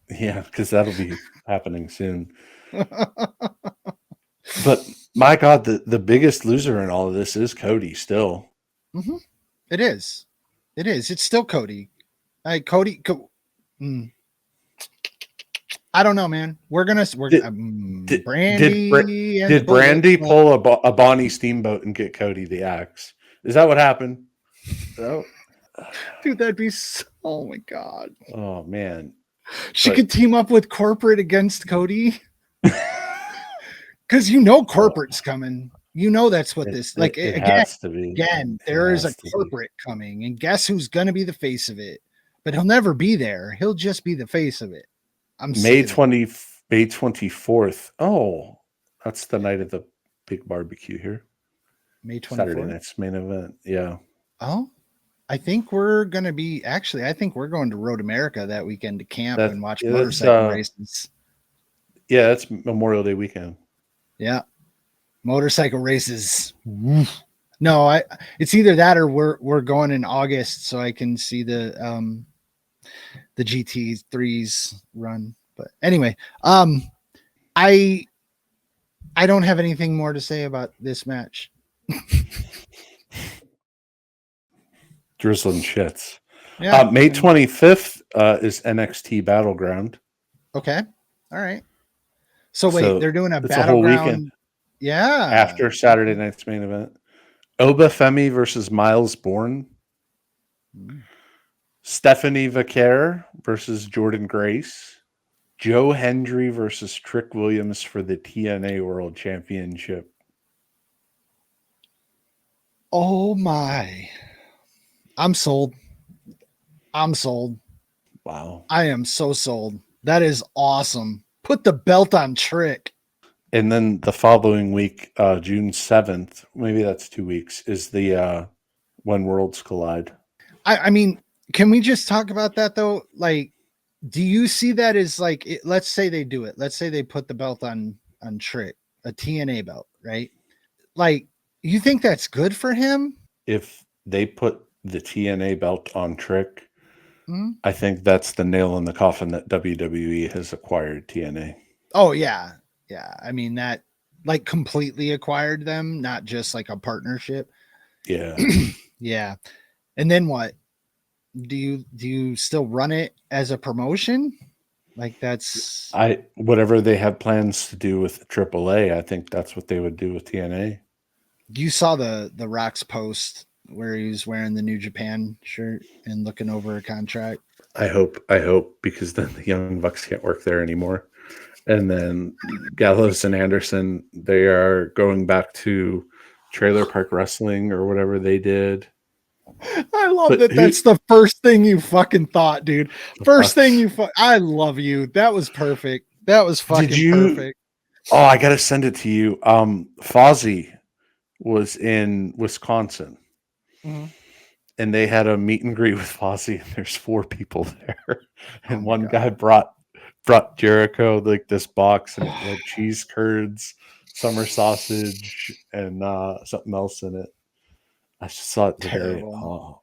Yeah, because that'll be happening soon. But my God, the biggest loser in all of this is Cody still. Mm-hmm. It is. It's still Cody. Cody. I don't know, man. Did Brandy pull a Bonnie Steamboat and get Cody the axe? Is that what happened? No. Dude, that'd be oh my God. Oh man. She could team up with Corporate against Cody. Because Corporate's coming. That's what again, there is a Corporate coming, and guess who's gonna be the face of it? But he'll never be there. He'll just be the face of it. I'm May 24th. Oh, that's the night of the big barbecue here. May 24th. Saturday night's main event. Yeah. Oh, I think we're going to be I think we're going to Road America that weekend to camp and watch motorcycle races. Yeah, that's Memorial Day weekend. Yeah. Motorcycle races. No, it's either that or we're going in August so I can see the GT3s run. But anyway, I don't have anything more to say about this match. Drizzling shits. Yeah. May 25th is NXT Battleground. Okay. All right. So wait, they're doing a Battleground. Whole weekend. Yeah. After Saturday night's main event. Oba Femi versus Miles Bourne. Stephanie Vaquer versus Jordan Grace. Joe Hendry versus Trick Williams for the TNA World Championship. Oh my. I'm sold. Wow. I am so sold. That is awesome. Put the belt on Trick. And then the following week, June 7th, maybe that's 2 weeks, is the When Worlds Collide. I mean, can we just talk about that though? Like, do you see that as like, let's say they do it. Let's say they put the belt on Trick, a TNA belt, right? Like, you think that's good for him? If they put the TNA belt on Trick, Hmm? I think that's the nail in the coffin that WWE has acquired TNA. Oh yeah, yeah. I mean that like completely acquired them, not just like a partnership. Yeah. Yeah. And then what? Do you still run it as a promotion? Like that's Whatever they have plans to do with AAA, I think that's what they would do with TNA. you saw the Rock's post where he was wearing the New Japan shirt and looking over a contract. I hope, because then the Young Bucks can't work there anymore. And then Gallows and Anderson, they are going back to Trailer Park Wrestling or whatever they did. I love But that. That's the first thing you fucking thought, dude. First thing you I love you. That was perfect. That was did fucking you? perfect. Oh, I gotta send it to you. Fozzy was in Wisconsin, Mhm. and they had a meet and greet with Fozzy, and there's 4 people there, Oh and my one God. guy brought Jericho like this box, and it had cheese curds, summer sausage, and something else in it. I just saw it today. Terrible. Oh,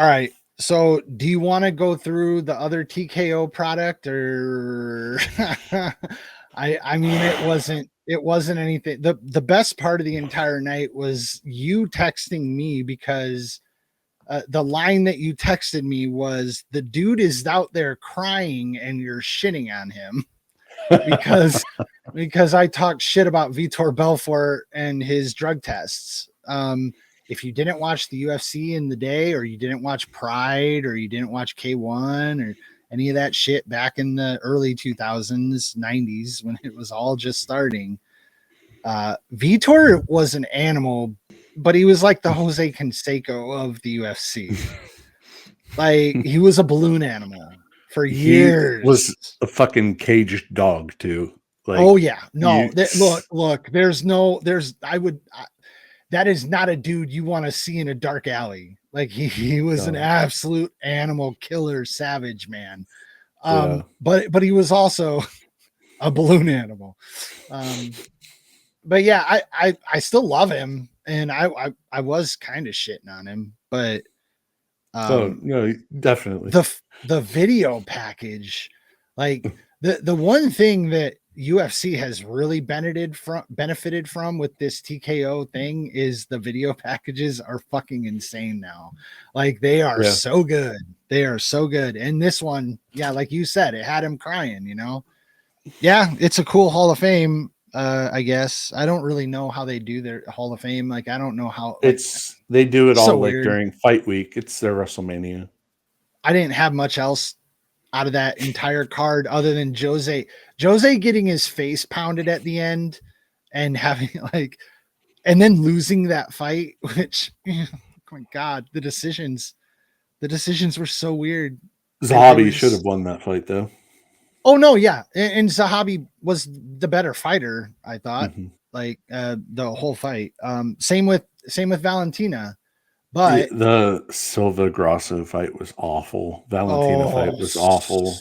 All right. So do you want to go through the other TKO product or I mean it wasn't anything. The best part of the entire night was you texting me because the line that you texted me was the dude is out there crying and you're shitting on him because I talked shit about Vitor Belfort and his drug tests. If you didn't watch the UFC in the day, or you didn't watch Pride, or you didn't watch K1 or any of that shit back in the early 2000s, 90s when it was all just starting, Vitor was an animal, but he was like the Jose Canseco of the UFC. Like he was a balloon animal for he years. was a fucking caged dog too. Like Oh yeah, no. you, Look. That is not a dude you want to see in a dark alley. Like he was an no, absolute animal killer, savage man. yeah. But he was also a balloon animal. But yeah, I still love him, and I was kind of shitting on him, but So um, no, definitely. the video package, like the one thing that UFC has really benefited from with this TKO thing is the video packages are fucking insane now. Like they are Yeah. so good. They are so good. And this one, yeah, like you said, it had him crying, you know. Yeah, it's a cool Hall of Fame. I guess I don't really know how they do their Hall of Fame. Like I don't know how. Like They do it so all like weird. during fight week. It's their WrestleMania. I didn't have much else out of that entire card other than Jose getting his face pounded at the end and having like and then losing that fight, which oh my god, the decisions were so weird. They were Zahabi should have just won that fight though. oh no, yeah. And Zahabi was the better fighter, I thought. Mm-hmm. Like the whole fight. Same with Valentina. But The Silva Grasso fight was awful. Valentina fight oh was awful.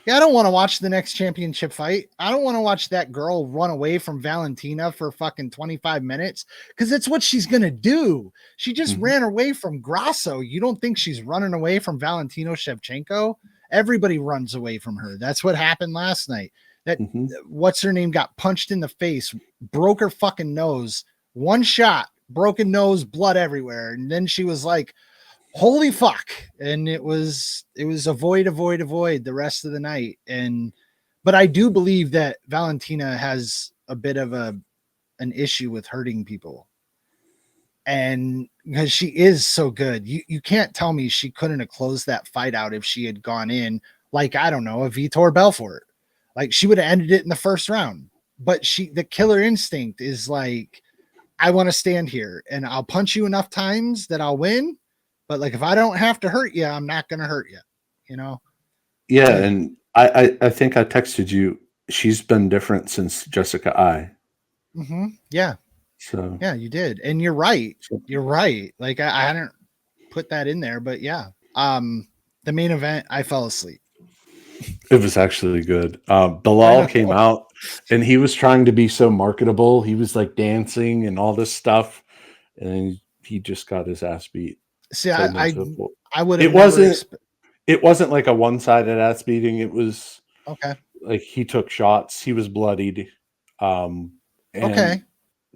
yeah, I don't want to watch the next championship fight. I don't want to watch that girl run away from Valentina for fucking 25 minutes because it's what she's going to do. She just Mm-hmm. ran away from Grasso. You don't think she's running away from Valentino Shevchenko? Everybody runs away from her. That's what happened last night. That Mm-hmm. what's her name got punched in the face, broke her fucking nose, one shot, broken nose, blood everywhere. And then she was like, holy fuck, and it was avoid the rest of the night. And but I do believe that Valentina has a bit of an issue with hurting people, and because she is so good, you can't tell me she couldn't have closed that fight out if she had gone in like, I don't know, a Vitor Belfort. Like she would have ended it in the first round. But the killer instinct is like, I want to stand here and I'll punch you enough times that I'll win. But like, if I don't have to hurt you, I'm not going to hurt you, you know? Yeah, But and I think I texted you. She's been different since Jessica I. yeah, So, yeah, you did. And you're right. so You're right. Like I hadn't put that in there, but yeah. The main event, I fell asleep. It was actually good. I Bilal came know. out and he was trying to be so marketable. He was like dancing and all this stuff, and he just got his ass beat. See, Plain and simple. I would have It never wasn't. It wasn't like a one-sided ass beating. It was okay. like he took shots. He was bloodied. And Okay.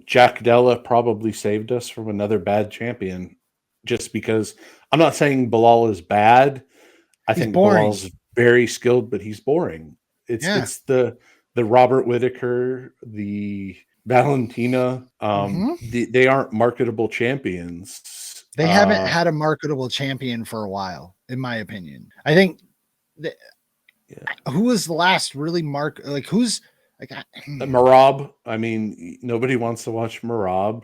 Jack Della probably saved us from another bad champion. Just because I'm not saying Bilal is bad. I He's think boring. Bilal's very skilled, but he's boring. Yeah. It's the Robert Whitaker, the Valentina. Hmm. They aren't marketable champions. They haven't had a marketable champion for a while, in my opinion. I think that, Yeah. who was the last really who's like Marab. I mean, nobody wants to watch Marab.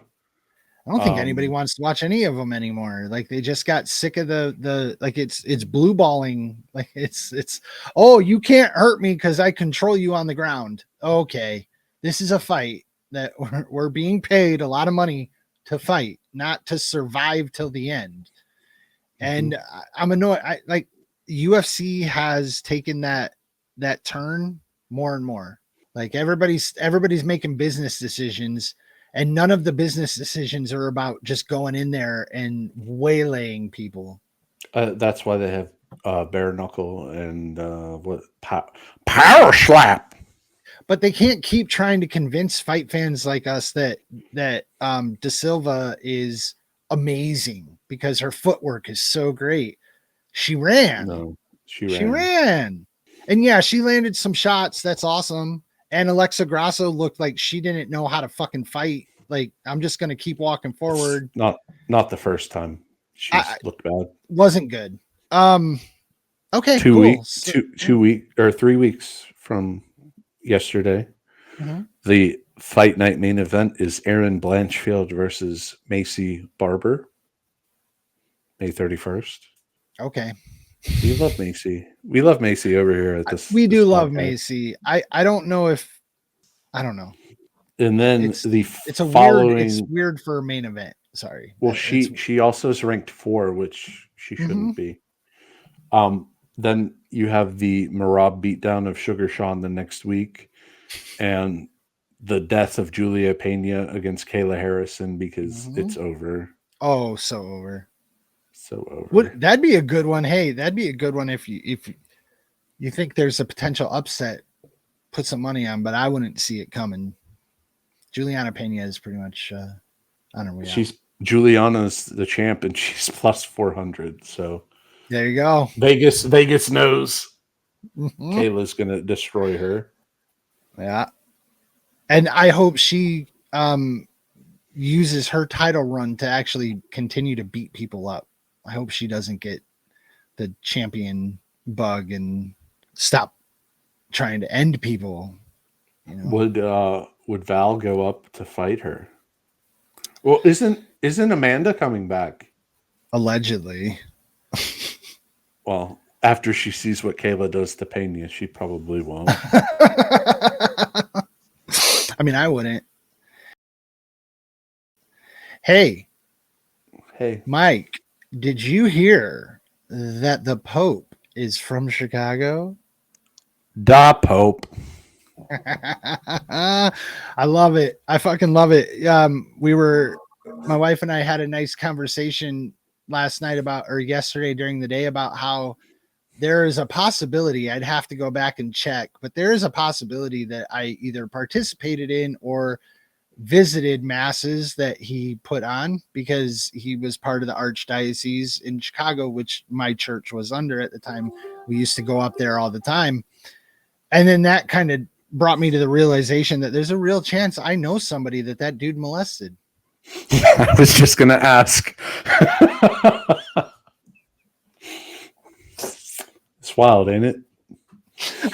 I don't think anybody wants to watch any of them anymore. Like they just got sick of the like it's blue balling. Like it's oh, you can't hurt me because I control you on the ground. Okay, this is a fight that we're being paid a lot of money to fight, not to survive till the end. And I'm annoyed. I like UFC has taken that turn more and more. Like everybody's making business decisions, and none of the business decisions are about just going in there and waylaying people. That's why they have bare knuckle and power slap. But they can't keep trying to convince fight fans like us that De Silva is amazing because her footwork is so great. She ran. No, She ran. And yeah, she landed some shots. That's awesome. And Alexa Grasso looked like she didn't know how to fucking fight. Like, I'm just going to keep walking forward. It's not the first time she's looked bad. Wasn't good. Okay, Two cool. weeks, 2 week or 3 weeks from yesterday. The fight night main event is Aaron Blanchfield versus Macy Barber. May 31st. Okay. We love Macy. We love Macy over here at this. We do love podcast. Macy. I don't know if I don't know. And then It's a following, weird. It's weird for a main event. Sorry. Well, she also is ranked 4, which she shouldn't be. Then you have the Marab beatdown of Sugar Sean the next week, and the death of Julia Pena against Kayla Harrison because it's over. Oh, so over. So over. That'd be a good one. Hey, that'd be a good one if you think there's a potential upset. Put some money on, but I wouldn't see it coming. Juliana Pena is pretty much on her way out. Juliana's the champ, and she's plus 400. So there you go. Vegas knows Kayla's gonna destroy her. Yeah, and I hope she uses her title run to actually continue to beat people up. I hope she doesn't get the champion bug and stop trying to end people. You know? Would Val go up to fight her? Well, isn't Amanda coming back? Allegedly. Well, after she sees what Kayla does to Pena, she probably won't. I mean, I wouldn't. Hey, Mike, did you hear that the Pope is from Chicago? Da Pope. I love it. I fucking love it. My wife and I had a nice conversation last night or yesterday during the day about how there is a possibility, I'd have to go back and check, but there is a possibility that I either participated in or visited masses that he put on because he was part of the archdiocese in Chicago, which my church was under at the time. We used to go up there all the time. And then that kind of brought me to the realization that there's a real chance I know somebody that dude molested. I was just going to ask. It's wild, ain't it?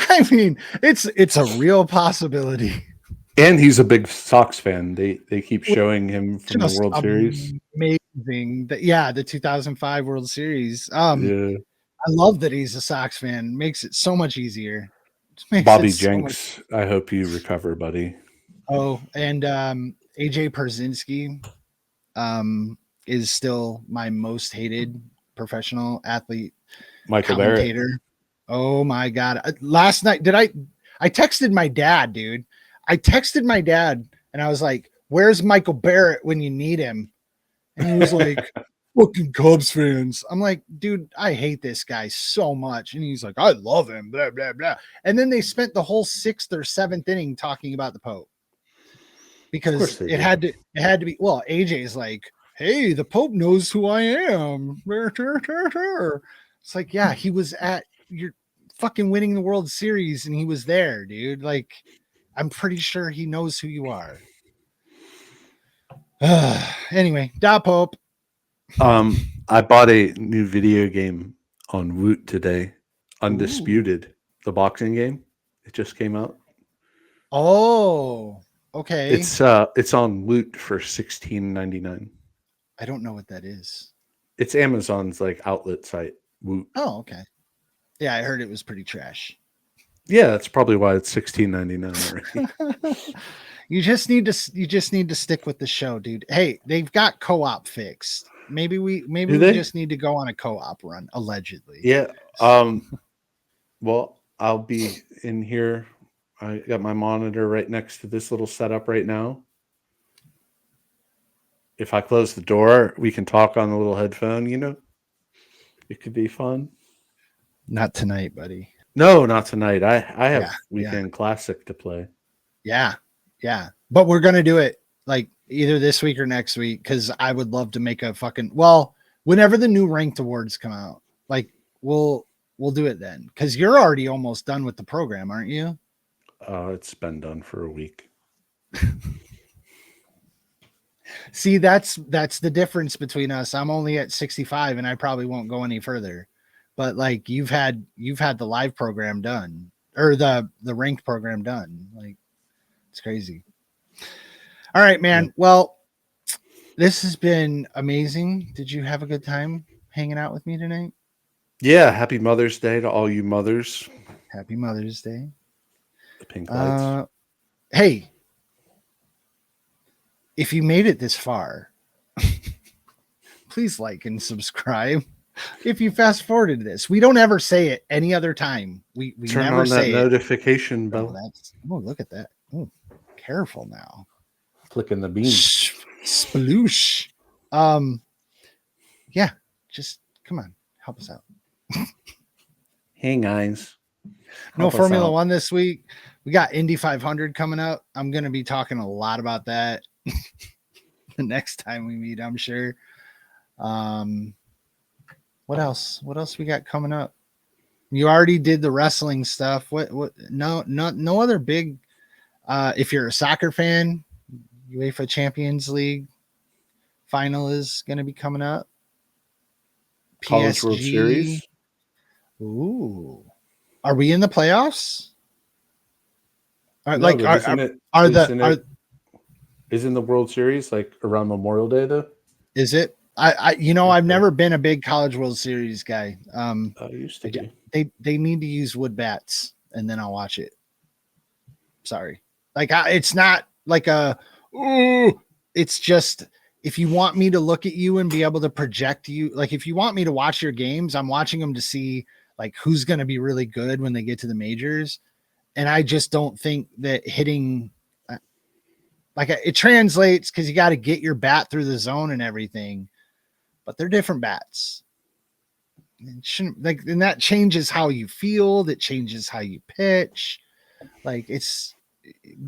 I mean, it's a real possibility. And he's a big Sox fan. They keep showing him from the World Series. Amazing. The 2005 World Series. I love that he's a Sox fan. Makes it so much easier. Bobby Jenks, I hope you recover, buddy. Oh, and AJ Pierzynski is still my most hated professional athlete Michael commentator. Barrett. Oh my God. Last night, I texted my dad, dude. I texted my dad and I was like, where's Michael Barrett when you need him? And he was like, fucking Cubs fans. I'm like, dude, I hate this guy so much. And he's like, I love him, blah, blah, blah. And then they spent the whole 6th or 7th inning talking about the Pope. Because it had to be, well, AJ's like, hey, the Pope knows who I am. It's like, yeah, he was at your fucking winning the World Series and he was there, dude. Like, I'm pretty sure he knows who you are. Anyway, Da Pope. I bought a new video game on Woot today. Undisputed, Ooh. The boxing game. It just came out. Oh, okay. It's on Woot for $16.99. I don't know what that is. It's Amazon's like outlet site. Woot. Oh, okay. Yeah, I heard it was pretty trash. Yeah, that's probably why it's $16.99 already. You just need to stick with the show, dude. Hey, they've got co-op fixed. Maybe we just need to go on a co-op run, allegedly. Yeah. Well, I'll be in here. I got my monitor right next to this little setup right now. If I close the door, we can talk on the little headphone, you know? It could be fun. Not tonight, buddy. No, not tonight. I have Weekend Classic to play. Yeah. Yeah. But we're going to do it like either this week or next week because I would love to make a fucking, well, whenever the new ranked awards come out, like we'll do it then because you're already almost done with the program, aren't you? It's been done for a week. See, that's the difference between us. I'm only at 65 and I probably won't go any further. But like you've had the live program done or the ranked program done. Like it's crazy. All right, man. Yeah. Well, this has been amazing. Did you have a good time hanging out with me tonight? Yeah. Happy Mother's Day to all you mothers. Happy Mother's Day. The pink lights. Hey, if you made it this far, please like and subscribe. If you fast forwarded this, we don't ever say it any other time. We turn never on that say notification it. bell. Oh, look at that. Oh, careful now. Clicking the beam. Sploosh. Yeah, just come on, help us out. Hey guys. No Formula One this week. We got Indy 500 coming up. I'm going to be talking a lot about that the next time we meet, I'm sure. What else? What else we got coming up? You already did the wrestling stuff. What? No other big. If you're a soccer fan, UEFA Champions League final is going to be coming up. College World Series. Ooh, are we in the playoffs? Isn't the World Series like around Memorial Day though? Is it? I've never been a big College World Series guy. I used to be. They need to use wood bats, and then I'll watch it. Sorry, it's not like it's just if you want me to look at you and be able to project you, like if you want me to watch your games, I'm watching them to see like who's going to be really good when they get to the majors, and I just don't think that hitting. It translates because you got to get your bat through the zone and everything, but they're different bats. It shouldn't and that changes how you feel. That changes how you pitch.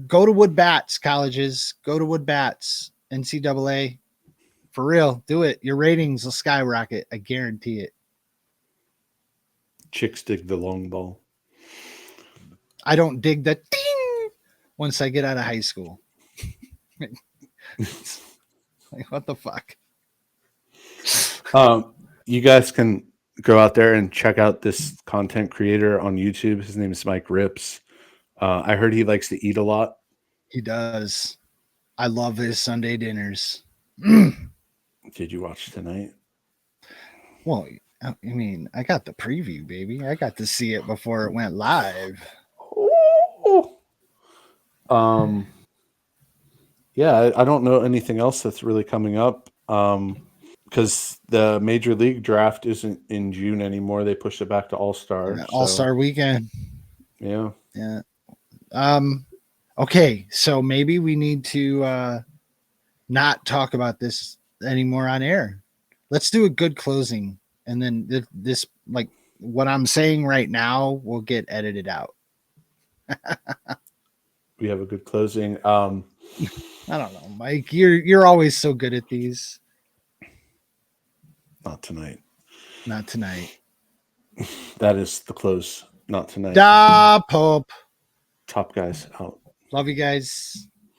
Go to wood bats, colleges. Go to wood bats. NCAA, for real, do it. Your ratings will skyrocket. I guarantee it. Chicks dig the long ball. I don't dig the ding once I get out of high school. Like what the fuck? You guys can go out there and check out this content creator on YouTube. His name is Mike Rips. I heard he likes to eat a lot. He does. I love his Sunday dinners. Did you watch tonight? Well, I mean, I got the preview, baby. I got to see it before it went live. Yeah, I don't know anything else that's really coming up. because the Major League draft isn't in June anymore. They pushed it back to All-Star. All-Star weekend. Yeah. Yeah. Okay, so maybe we need to not talk about this anymore on air. Let's do a good closing, and then this like what I'm saying right now will get edited out. We have a good closing. I don't know, Mike. You're always so good at these. Not tonight. Not tonight. That is the close. Not tonight. Da Pope. Top guys out. Love you guys.